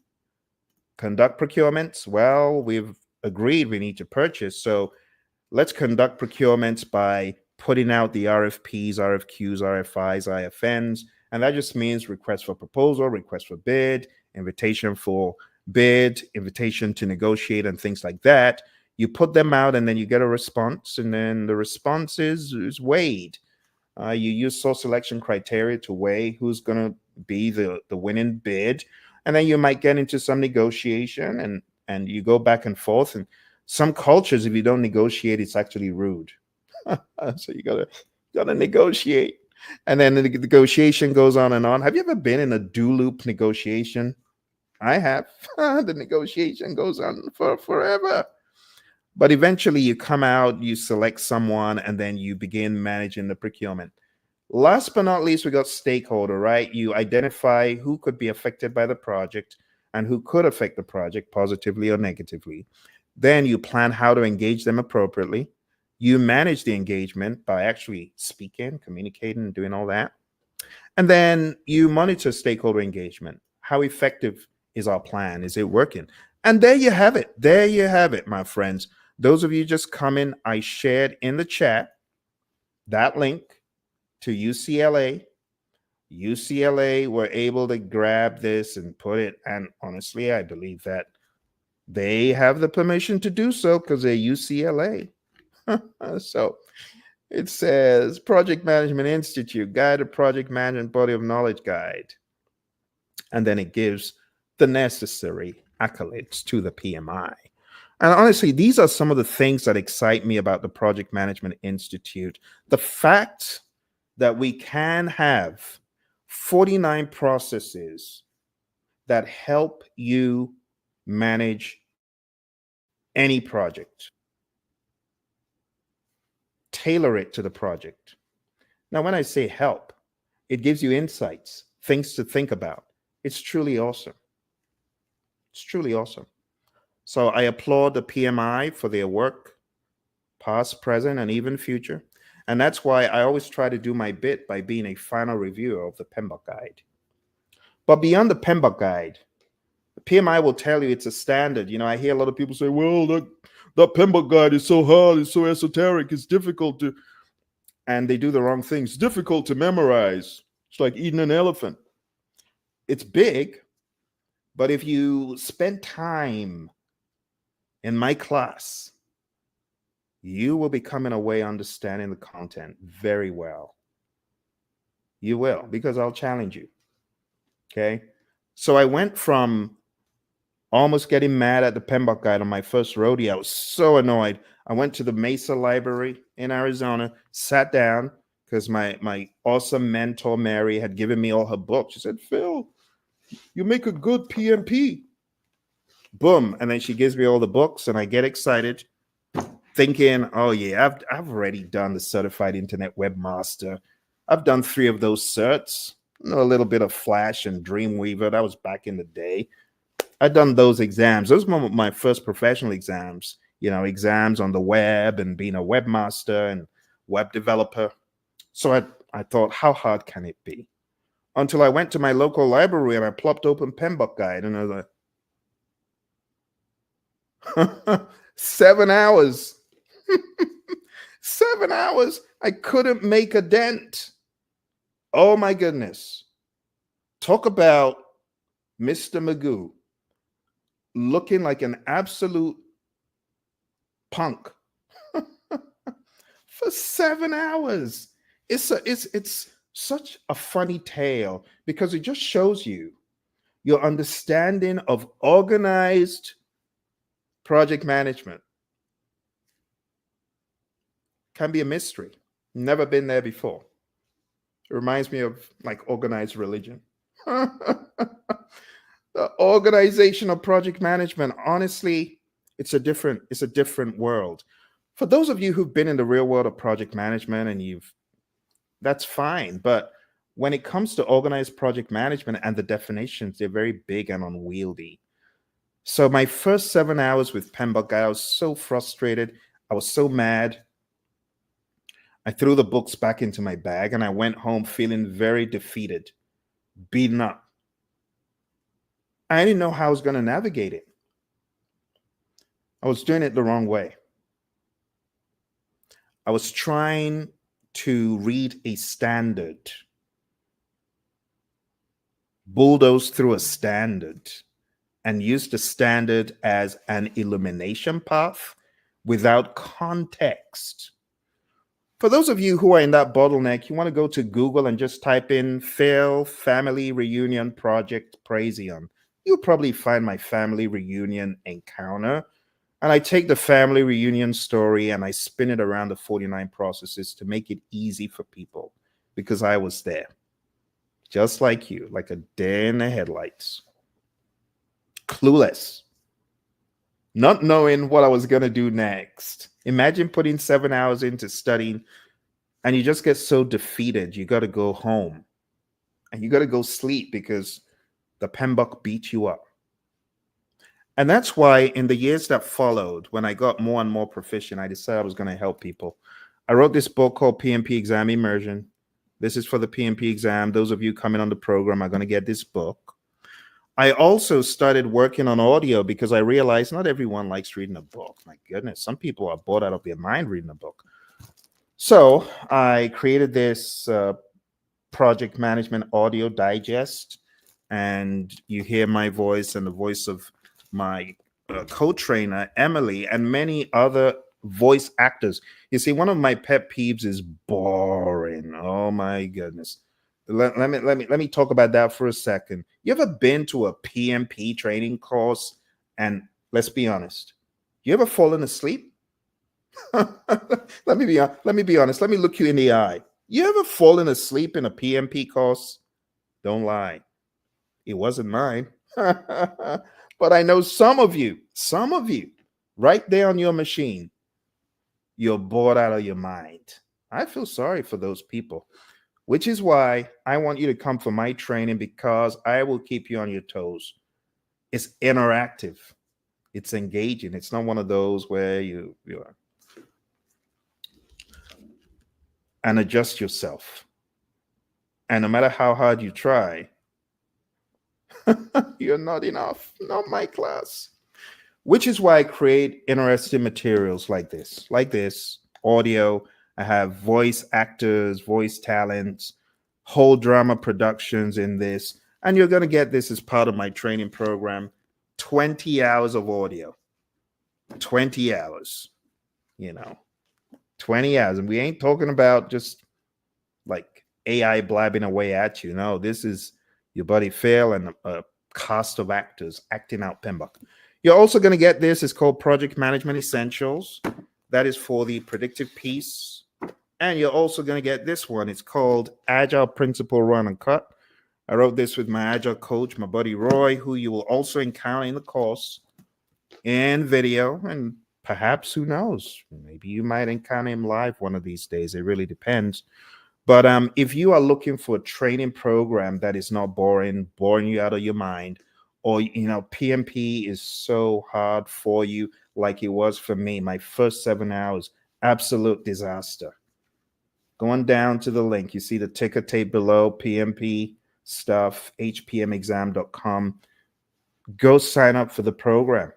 Conduct procurements. Well, we've agreed we need to purchase. So let's conduct procurements by putting out the RFPs, RFQs, RFIs, IFNs. And that just means request for proposal, request for bid, invitation for bid, invitation to negotiate, and things like that. You put them out and then you get a response, and then the response is weighed. You use source selection criteria to weigh who's going to be the winning bid. And then you might get into some negotiation, and you go back and forth. And some cultures, if you don't negotiate, it's actually rude. So you gotta negotiate. And then the negotiation goes on and on. Have you ever been in a do loop negotiation? I have. The negotiation goes on for forever. But eventually you come out, you select someone, and then you begin managing the procurement. Last but not least, we got stakeholder, right? You identify who could be affected by the project and who could affect the project positively or negatively. Then you plan how to engage them appropriately. You manage the engagement by actually speaking, communicating, doing all that. And then you monitor stakeholder engagement. How effective is our plan? Is it working? And there you have it. There you have it, my friends. Those of you just coming, I shared in the chat that link to UCLA. UCLA were able to grab this and put it. And honestly, I believe that they have the permission to do so because they're UCLA. So it says Project Management Institute, Guided Project Management Body of Knowledge Guide. And then it gives the necessary accolades to the PMI. And honestly, these are some of the things that excite me about the Project Management Institute. The fact that we can have 49 processes that help you manage any project. Tailor it to the project. Now, when I say help, it gives you insights, things to think about. It's truly awesome. It's truly awesome. So I applaud the PMI for their work, past, present, and even future. And that's why I always try to do my bit by being a final reviewer of the PMBOK guide. But beyond the PMBOK guide, the PMI will tell you it's a standard. You know, I hear a lot of people say, well, that PMBOK guide is so hard, it's so esoteric, it's difficult to, and they do the wrong things. It's difficult to memorize. It's like eating an elephant. It's big, but if you spend time in my class, you will be coming away understanding the content very well. You will, because I'll challenge you. Okay? So I went from almost getting mad at the PMBOK guide on my first rodeo. I was so annoyed. I went to the Mesa Library in Arizona, sat down, because my awesome mentor, Mary, had given me all her books. She said, Phil, you make a good PMP. Boom. And then she gives me all the books, and I get excited, thinking, oh, yeah, I've already done the Certified Internet Webmaster. I've done 3 of those certs. I know a little bit of Flash and Dreamweaver. That was back in the day. I'd done those exams. Those were my first professional exams, you know, exams on the web and being a webmaster and web developer. So I thought, how hard can it be? Until I went to my local library and I plopped open PMBOK Guide and I was like, 7 hours. 7 hours. I couldn't make a dent. Oh my goodness. Talk about Mr. Magoo looking like an absolute punk for 7 hours. It's such a funny tale because it just shows you your understanding of organized project management can be a mystery. Never been there before. It reminds me of like organized religion. The organization of project management, honestly, it's a different world. For those of you who've been in the real world of project management and that's fine. But when it comes to organized project management and the definitions, they're very big and unwieldy. So my first 7 hours with PMBOK, I was so frustrated. I was so mad. I threw the books back into my bag and I went home feeling very defeated, beaten up. I didn't know how I was going to navigate it. I was doing it the wrong way. I was trying to read a standard, bulldoze through a standard, and use the standard as an illumination path without context. For those of you who are in that bottleneck, you want to go to Google and just type in Fail Family Reunion Project Praision. You'll probably find my family reunion encounter. And I take the family reunion story and I spin it around the 49 processes to make it easy for people because I was there. Just like you, like a deer in the headlights. Clueless. Not knowing what I was going to do next. Imagine putting 7 hours into studying and you just get so defeated. You got to go home and you got to go sleep because the PMBOK beat you up. And that's why in the years that followed, when I got more and more proficient, I decided I was going to help people. I wrote this book called PMP Exam Immersion. This is for the PMP exam. Those of you coming on the program are going to get this book. I also started working on audio because I realized not everyone likes reading a book. My goodness, some people are bored out of their mind reading a book. So I created this project management audio digest, and you hear my voice and the voice of my co-trainer, Emily, and many other voice actors. You see, one of my pet peeves is boring. Oh my goodness. Let me talk about that for a second. You ever been to a PMP training course and let's be honest, you ever fallen asleep? Let me be honest. Let me look you in the eye. You ever fallen asleep in a PMP course? Don't lie. It wasn't mine. But I know some of you, right there on your machine, you're bored out of your mind. I feel sorry for those people, which is why I want you to come for my training because I will keep you on your toes. It's interactive. It's engaging. It's not one of those where you and adjust yourself. And no matter how hard you try, you're not enough. Not my class. Which is why I create interesting materials like this, audio. I have voice actors, voice talents, whole drama productions in this. And you're going to get this as part of my training program. 20 hours of audio. 20 hours. 20 hours. And we ain't talking about just like AI blabbing away at you. No, this is your buddy Phil and a cast of actors acting out PMBOK. You're also going to get this. It's called Project Management Essentials. That is for the predictive piece. And you're also going to get this one. It's called Agile Principle Run and Cut. I wrote this with my Agile coach, my buddy Roy, who you will also encounter in the course in video. And perhaps, who knows, maybe you might encounter him live one of these days. It really depends. But if you are looking for a training program that is not boring you out of your mind, or, PMP is so hard for you like it was for me, my first 7 hours, absolute disaster. Going down to the link, you see the ticker tape below, PMP stuff, hpmexam.com. Go sign up for the program,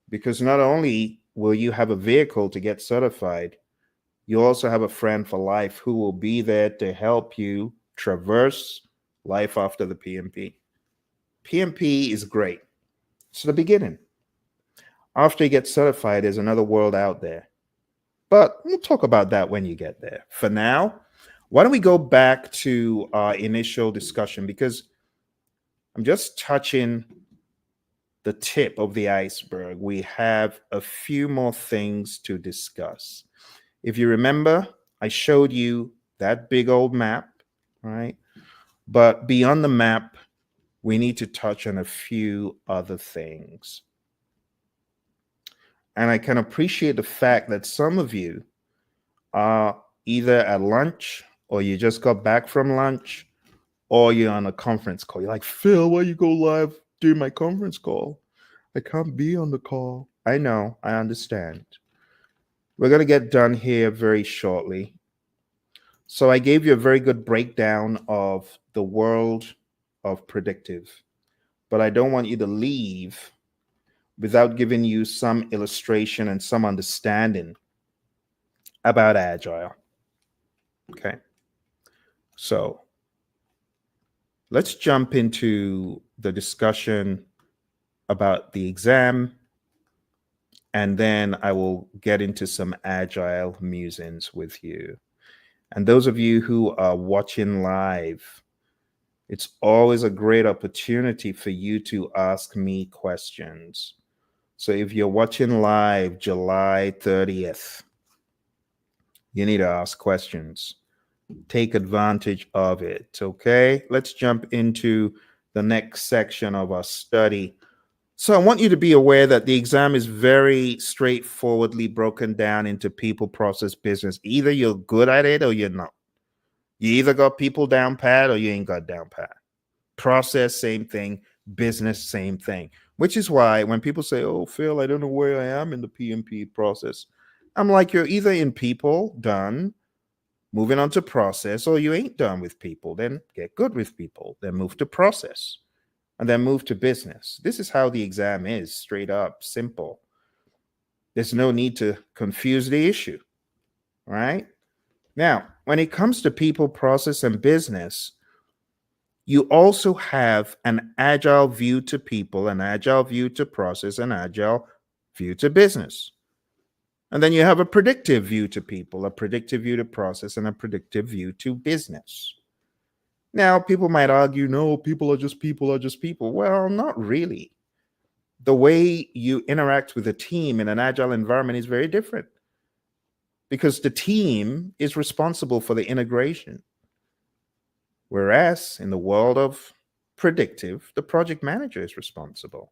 because not only will you have a vehicle to get certified, you also have a friend for life who will be there to help you traverse life after the PMP. PMP is great. It's the beginning. After you get certified, there's another world out there. But we'll talk about that when you get there. For now, why don't we go back to our initial discussion, because I'm just touching the tip of the iceberg. We have a few more things to discuss. If you remember, I showed you that big old map, right? But beyond the map, we need to touch on a few other things. And I can appreciate the fact that some of you are either at lunch, or you just got back from lunch, or you're on a conference call. You're like, Phil, why you go live during my conference call? I can't be on the call. I know, I understand. We're going to get done here very shortly. So I gave you a very good breakdown of the world of predictive, but I don't want you to leave without giving you some illustration and some understanding about Agile. Okay. So let's jump into the discussion about the exam, and then I will get into some Agile musings with you. And those of you who are watching live, it's always a great opportunity for you to ask me questions. So if you're watching live July 30th, you need to ask questions. Take advantage of it, okay? Let's jump into the next section of our study. So I want you to be aware that the exam is very straightforwardly broken down into people, process, business. Either you're good at it or you're not. You either got people down pat or you ain't got down pat. Process, same thing. Business, same thing. Which is why when people say, oh, Phil, I don't know where I am in the PMP process, I'm like, you're either in people, done, moving on to process, or you ain't done with people. Then get good with people, then move to process, and then move to business. This is how the exam is, straight up, simple. There's no need to confuse the issue, right? Now, when it comes to people, process, and business, you also have an agile view to people, an agile view to process, an agile view to business. And then you have a predictive view to people, a predictive view to process, and a predictive view to business. Now, people might argue, no, people are just people are just people. Well, not really. The way you interact with a team in an agile environment is very different, because the team is responsible for the integration. Whereas in the world of predictive, the project manager is responsible.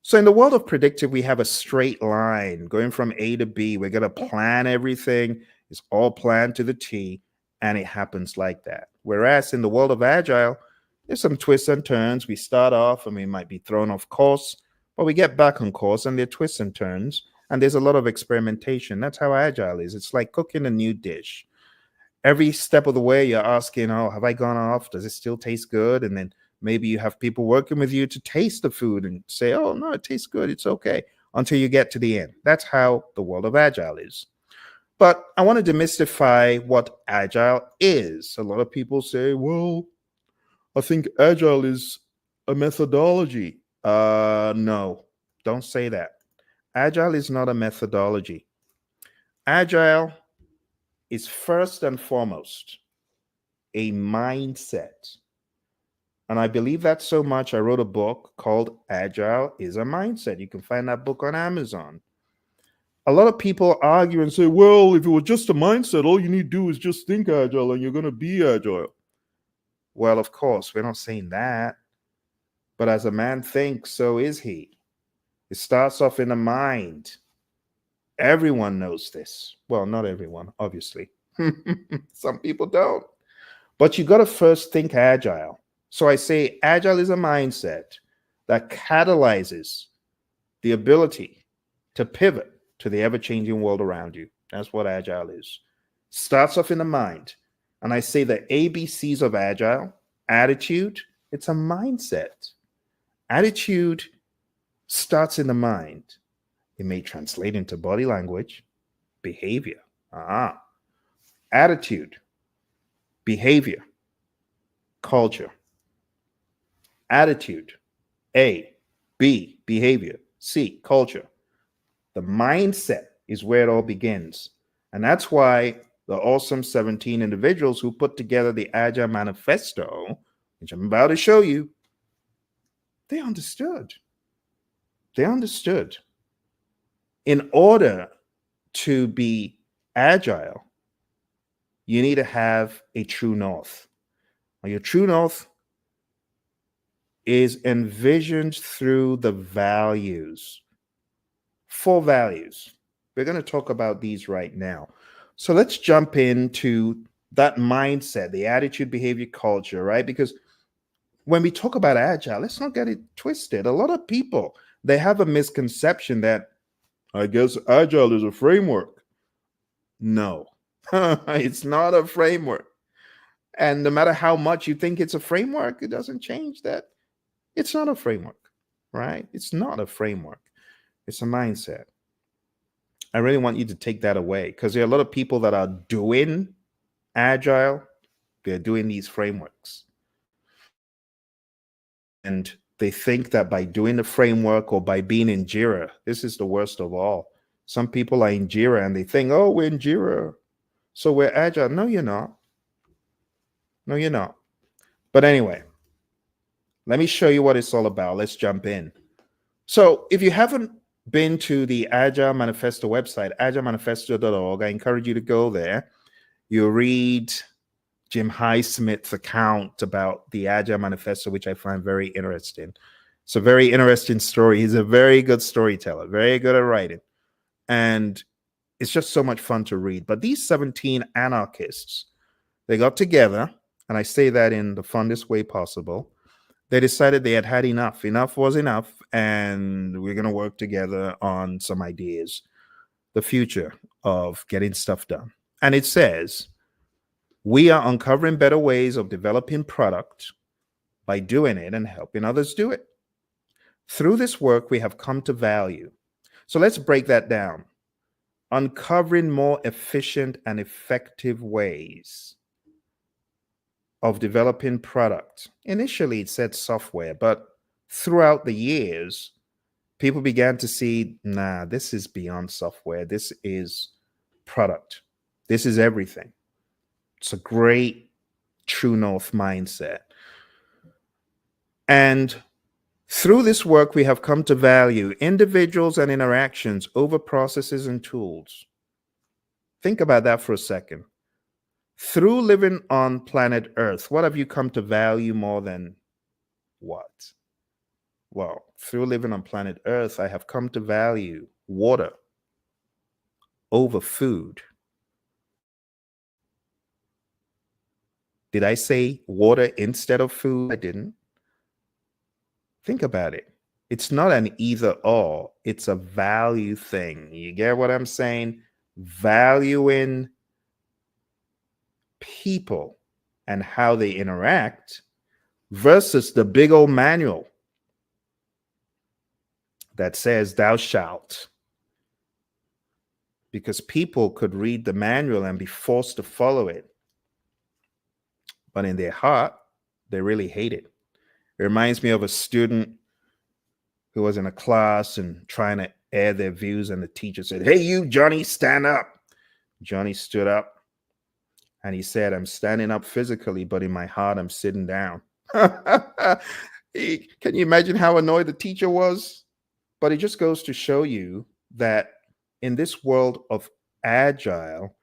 So in the world of predictive, we have a straight line going from A to B. We're going to plan everything. It's all planned to the T, and it happens like that. Whereas in the world of agile, there's some twists and turns. We start off and we might be thrown off course, but we get back on course, and there are twists and turns, and there's a lot of experimentation. That's how agile is. It's like cooking a new dish. Every step of the way, you're asking, oh, have I gone off? Does it still taste good? And then maybe you have people working with you to taste the food and say, oh, no, it tastes good. It's okay, until you get to the end. That's how the world of agile is. But I want to demystify what agile is. A lot of people say, well, I think agile is a methodology. No, don't say that. Agile is not a methodology. Agile is first and foremost a mindset. And I believe that so much, I wrote a book called Agile is a Mindset. You can find that book on Amazon. A lot of people argue and say, well, if it was just a mindset, all you need to do is just think agile and you're going to be agile. Well, of course, we're not saying that. But as a man thinks, so is he. It starts off in the mind. Everyone knows this. Well, not everyone, obviously. Some people don't. But you got to first think agile. So I say agile is a mindset that catalyzes the ability to pivot to the ever-changing world around you. That's what agile is. Starts off in the mind. And I say the ABCs of agile: attitude, it's a mindset. Attitude starts in the mind. It may translate into body language, behavior. Attitude, behavior, culture. Attitude, A, B, behavior, C, culture. The mindset is where it all begins. And that's why the awesome 17 individuals who put together the Agile Manifesto, which I'm about to show you, they understood. They understood. In order to be agile, you need to have a true north. Now, your true north is envisioned through the values. 4 values. We're going to talk about these right now. So let's jump into that mindset, the attitude, behavior, culture, right? Because when we talk about agile, let's not get it twisted. A lot of people, they have a misconception that, I guess agile is a framework. No, it's not a framework. And no matter how much you think it's a framework, it doesn't change that it's not a framework, right? It's not a framework. It's a mindset. I really want you to take that away, because there are a lot of people that are doing agile. They're doing these frameworks. And they think that by doing the framework or by being in Jira, this is the worst of all. Some people are in Jira and they think, oh, we're in Jira, so we're agile. No, you're not. No, you're not. But anyway, let me show you what it's all about. Let's jump in. So if you haven't been to the Agile Manifesto website, agilemanifesto.org, I encourage you to go there. You'll read Jim Highsmith's account about the Agile Manifesto, which I find very interesting. It's a very interesting story. He's a very good storyteller, very good at writing. And it's just so much fun to read. But these 17 anarchists, they got together, and I say that in the funnest way possible. They decided they had had enough. Enough was enough, and we're going to work together on some ideas, the future of getting stuff done. And it says, we are uncovering better ways of developing product by doing it and helping others do it. Through this work, we have come to value. So let's break that down. Uncovering more efficient and effective ways of developing product. Initially, it said software, but throughout the years, people began to see, nah, this is beyond software. This is product. This is everything. It's a great true north mindset. And through this work, we have come to value individuals and interactions over processes and tools. Think about that for a second. Through living on planet Earth, what have you come to value more than what? Well, through living on planet Earth, I have come to value water over food. Did I say water instead of food? I didn't. Think about it. It's not an either or, it's a value thing. You get what I'm saying? Valuing people and how they interact versus the big old manual that says thou shalt. Because people could read the manual and be forced to follow it, but in their heart, they really hate it. It reminds me of a student who was in a class and trying to air their views, and the teacher said, hey, you, Johnny, stand up. Johnny stood up and he said, I'm standing up physically, but in my heart, I'm sitting down. Can you imagine how annoyed the teacher was? But it just goes to show you that in this world of agile,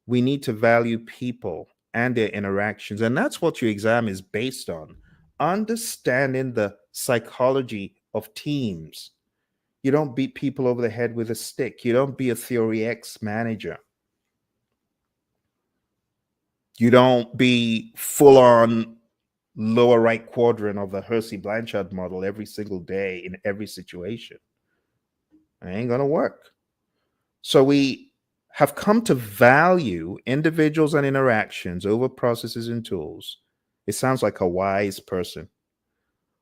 we need to value people and their interactions. And that's what your exam is based on. Understanding the psychology of teams. You don't beat people over the head with a stick. You don't be a Theory X manager. You don't be full on lower right quadrant of the Hersey Blanchard model every single day in every situation. It ain't going to work. So we have come to value individuals and interactions over processes and tools. It sounds like a wise person.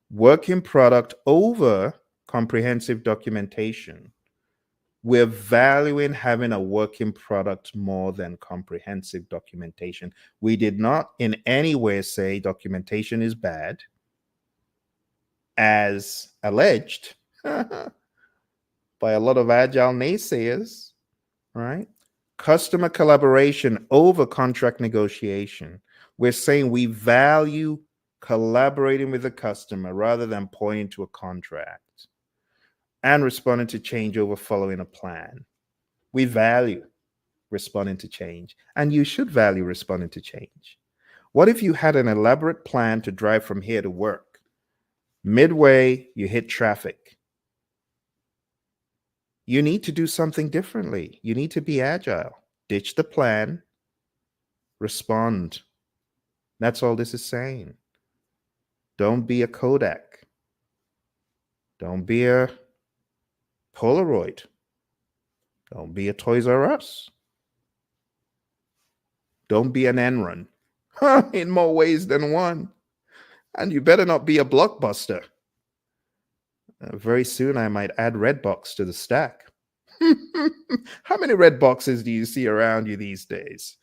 Working product over comprehensive documentation. We're valuing having a working product more than comprehensive documentation. We did not in any way say documentation is bad, as alleged by a lot of agile naysayers, right? Customer collaboration over contract negotiation. We're saying we value collaborating with the customer rather than pointing to a contract, and responding to change over following a plan. We value responding to change, and you should value responding to change. What if you had an elaborate plan to drive from here to work? Midway, you hit traffic. You need to do something differently. You need to be agile. Ditch the plan, respond. That's all this is saying. Don't be a Kodak. Don't be a Polaroid. Don't be a Toys R Us. Don't be an Enron. In more ways than one. And you better not be a Blockbuster. Very soon I might add Redbox to the stack. How many red boxes do you see around you these days?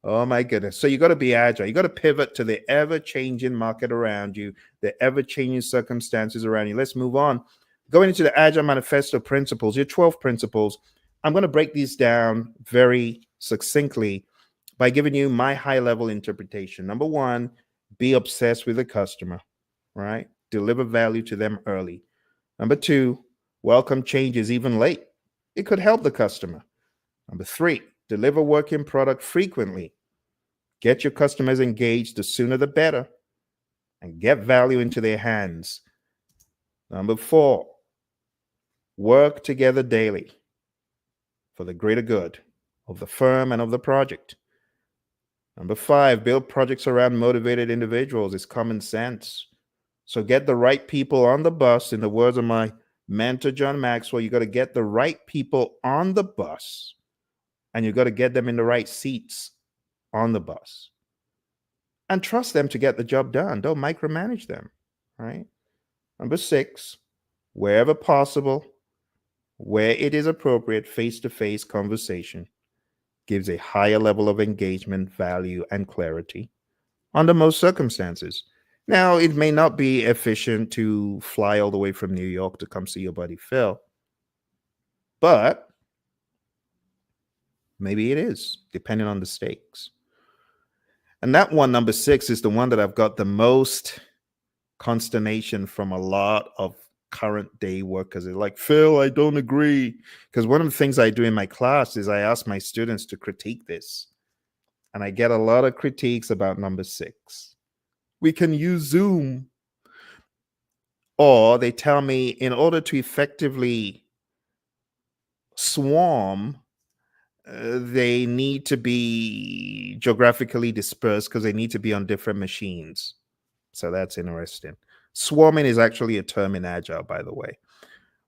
Oh my goodness. So you got to be agile. You got to pivot to the ever-changing market around you, the ever-changing circumstances around you. Let's move on. Going into the Agile Manifesto principles, your 12 principles. I'm going to break these down very succinctly by giving you my high-level interpretation. Number one, be obsessed with the customer, right? Deliver value to them early. Number two, welcome changes even late. It could help the customer. Number three, deliver working product frequently. Get your customers engaged, the sooner the better, and get value into their hands. Number four, work together daily for the greater good of the firm and of the project. Number five, build projects around motivated individuals. It's common sense. So get the right people on the bus. In the words of my mentor, John Maxwell, you got to get the right people on the bus, and you got to get them in the right seats on the bus. And trust them to get the job done. Don't micromanage them, right? Number six, wherever possible, where it is appropriate, face-to-face conversation gives a higher level of engagement, value, and clarity under most circumstances. Now, it may not be efficient to fly all the way from New York to come see your buddy Phil, but maybe it is, depending on the stakes. And that one, number six, is the one that I've got the most consternation from a lot of current day workers. They're like, Phil, I don't agree. Because one of the things I do in my class is I ask my students to critique this. And I get a lot of critiques about number six. We can use Zoom. Or they tell me in order to effectively swarm, they need to be geographically dispersed because they need to be on different machines. So that's interesting. Swarming is actually a term in Agile, by the way.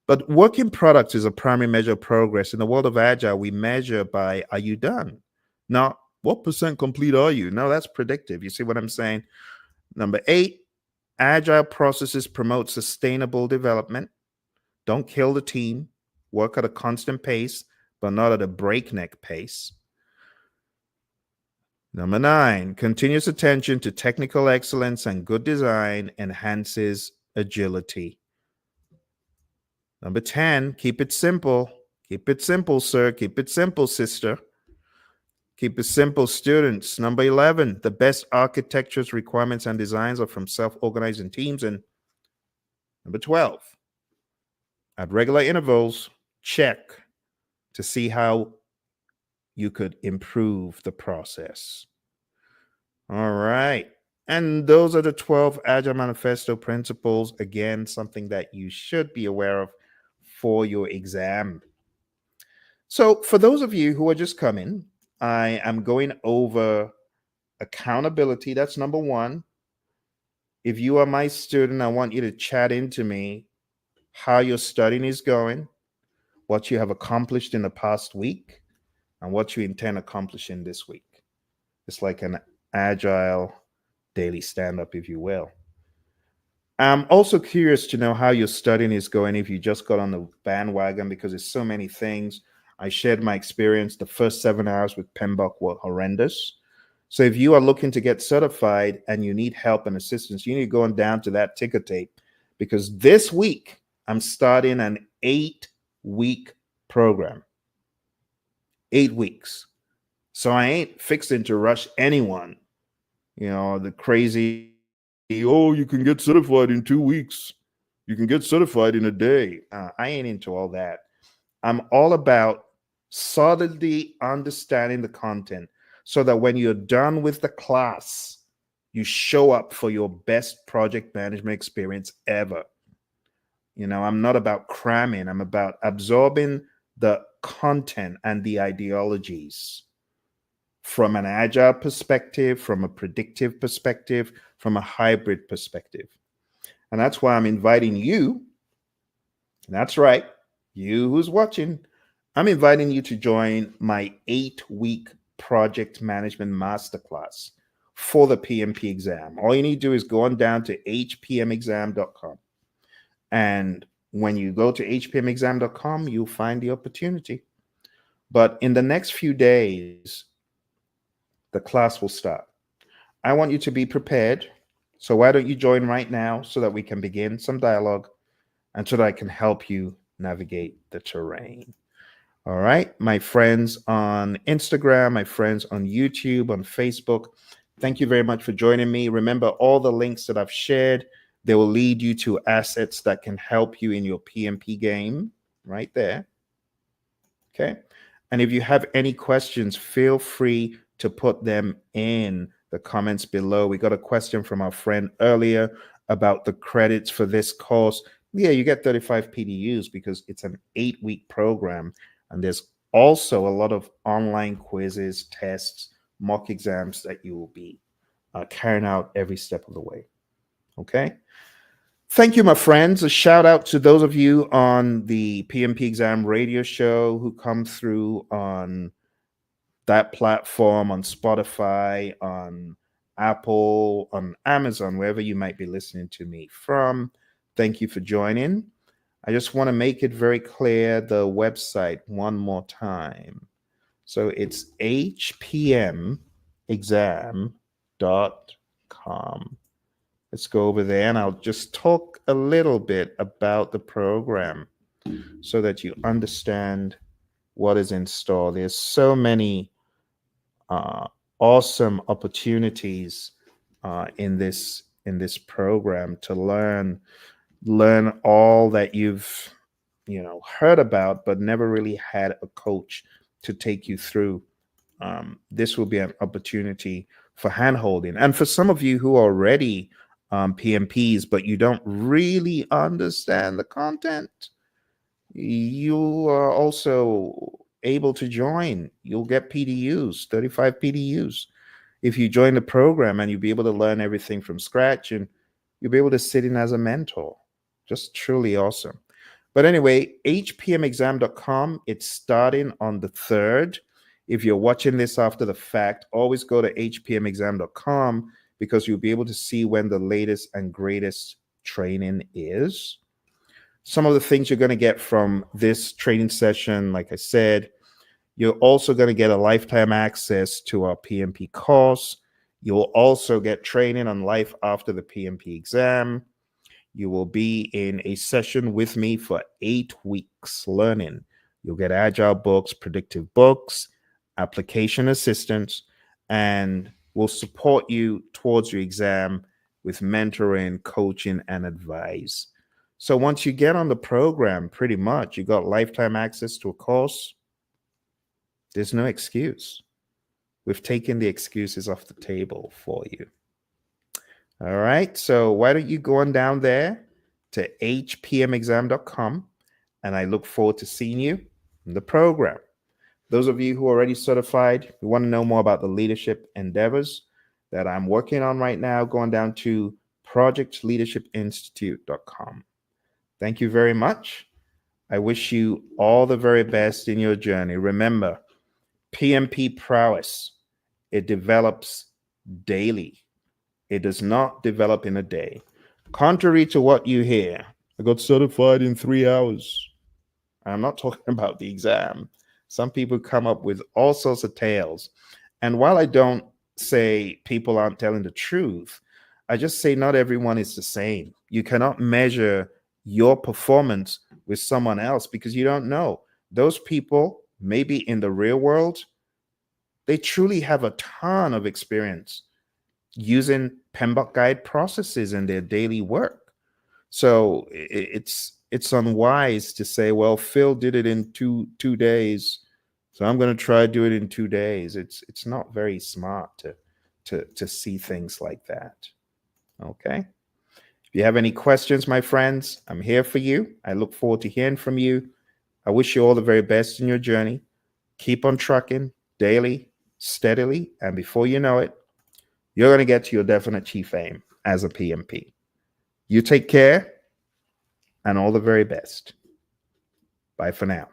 But working products is a primary measure of progress. In the world of Agile, we measure by, are you done? Not what percent complete are you? No, that's predictive. You see what I'm saying? Number 8, Agile processes promote sustainable development. Don't kill the team. Work at a constant pace, but not at a breakneck pace. Number 9, continuous attention to technical excellence and good design enhances agility. Number 10, keep it simple. Keep it simple, sir. Keep it simple, sister. Keep it simple, students. Number 11, the best architectures, requirements, and designs are from self-organizing teams. And number 12, at regular intervals, check to see how you could improve the process. All right. And those are the 12 Agile Manifesto principles. Again, something that you should be aware of for your exam. So for those of you who are just coming, I am going over accountability. That's number 1. If you are my student, I want you to chat into me how your studying is going, what you have accomplished in the past week, and what you intend accomplishing this week. It's like an agile daily stand up, if you will. I'm also curious to know how your studying is going. If you just got on the bandwagon, because there's so many things. I shared my experience. The first 7 hours with PMBOK were horrendous. So if you are looking to get certified and you need help and assistance, you need to go on down to that ticker tape, because this week I'm starting an 8-week program. 8 weeks. So I ain't fixing to rush anyone. The crazy, oh, you can get certified in 2 weeks. You can get certified in a day. I ain't into all that. I'm all about solidly understanding the content so that when you're done with the class, you show up for your best project management experience ever. I'm not about cramming, I'm about absorbing the content and the ideologies from an agile perspective, from a predictive perspective, from a hybrid perspective. And that's why I'm inviting you. That's right, you who's watching. I'm inviting you to join my 8-week project management masterclass for the PMP exam. All you need to do is go on down to hpmexam.com. And when you go to hpmexam.com, you'll find the opportunity. But in the next few days, the class will start. I want you to be prepared. So why don't you join right now so that we can begin some dialogue and so that I can help you navigate the terrain. All right, my friends on Instagram, my friends on YouTube, on Facebook, thank you very much for joining me. Remember, all the links that I've shared, they will lead you to assets that can help you in your PMP game right there. Okay. And if you have any questions, feel free to put them in the comments below. We got a question from our friend earlier about the credits for this course. Yeah, you get 35 PDUs because it's an 8-week program. And there's also a lot of online quizzes, tests, mock exams that you will be carrying out every step of the way. Okay. Thank you, my friends. A shout out to those of you on the PMP exam radio show who come through on that platform, on Spotify, on Apple, on Amazon, wherever you might be listening to me from. Thank you for joining. I just want to make it very clear the website one more time. So it's hpmexam.com. Let's go over there and I'll just talk a little bit about the program so that you understand what is in store. There's so many awesome opportunities in this program to learn all that you've heard about but never really had a coach to take you through. This will be an opportunity for handholding, and for some of you who are already PMPs but you don't really understand the content, you are also able to join. You'll get PDUs, 35 PDUs. If you join the program, and you'll be able to learn everything from scratch, and you'll be able to sit in as a mentor. Just truly awesome. But anyway, hpmexam.com, it's starting on the 3rd. If you're watching this after the fact, always go to hpmexam.com because you'll be able to see when the latest and greatest training is. Some of the things you're going to get from this training session, like I said, you're also going to get a lifetime access to our PMP course. You'll also get training on life after the PMP exam. You will be in a session with me for 8 weeks learning. You'll get agile books, predictive books, application assistance, and we'll support you towards your exam with mentoring, coaching, and advice. So once you get on the program, pretty much you got lifetime access to a course. There's no excuse. We've taken the excuses off the table for you. All right. So why don't you go on down there to hpmexam.com, and I look forward to seeing you in the program. Those of you who are already certified, who want to know more about the leadership endeavors that I'm working on right now, going down to projectleadershipinstitute.com. Thank you very much. I wish you all the very best in your journey. Remember, PMP prowess, it develops daily. It does not develop in a day. Contrary to what you hear, I got certified in 3 hours. I'm not talking about the exam. Some people come up with all sorts of tales. And while I don't say people aren't telling the truth, I just say not everyone is the same. You cannot measure your performance with someone else because you don't know. Those people, maybe in the real world, they truly have a ton of experience using PMBOK guide processes in their daily work. So it's unwise to say, well, Phil did it in two days, so I'm going to try to do it in 2 days. It's not very smart to see things like that. Okay. If you have any questions, my friends, I'm here for you. I look forward to hearing from you. I wish you all the very best in your journey. Keep on trucking daily, steadily, and before you know it, you're going to get to your definite chief aim as a PMP. You take care and all the very best. Bye for now.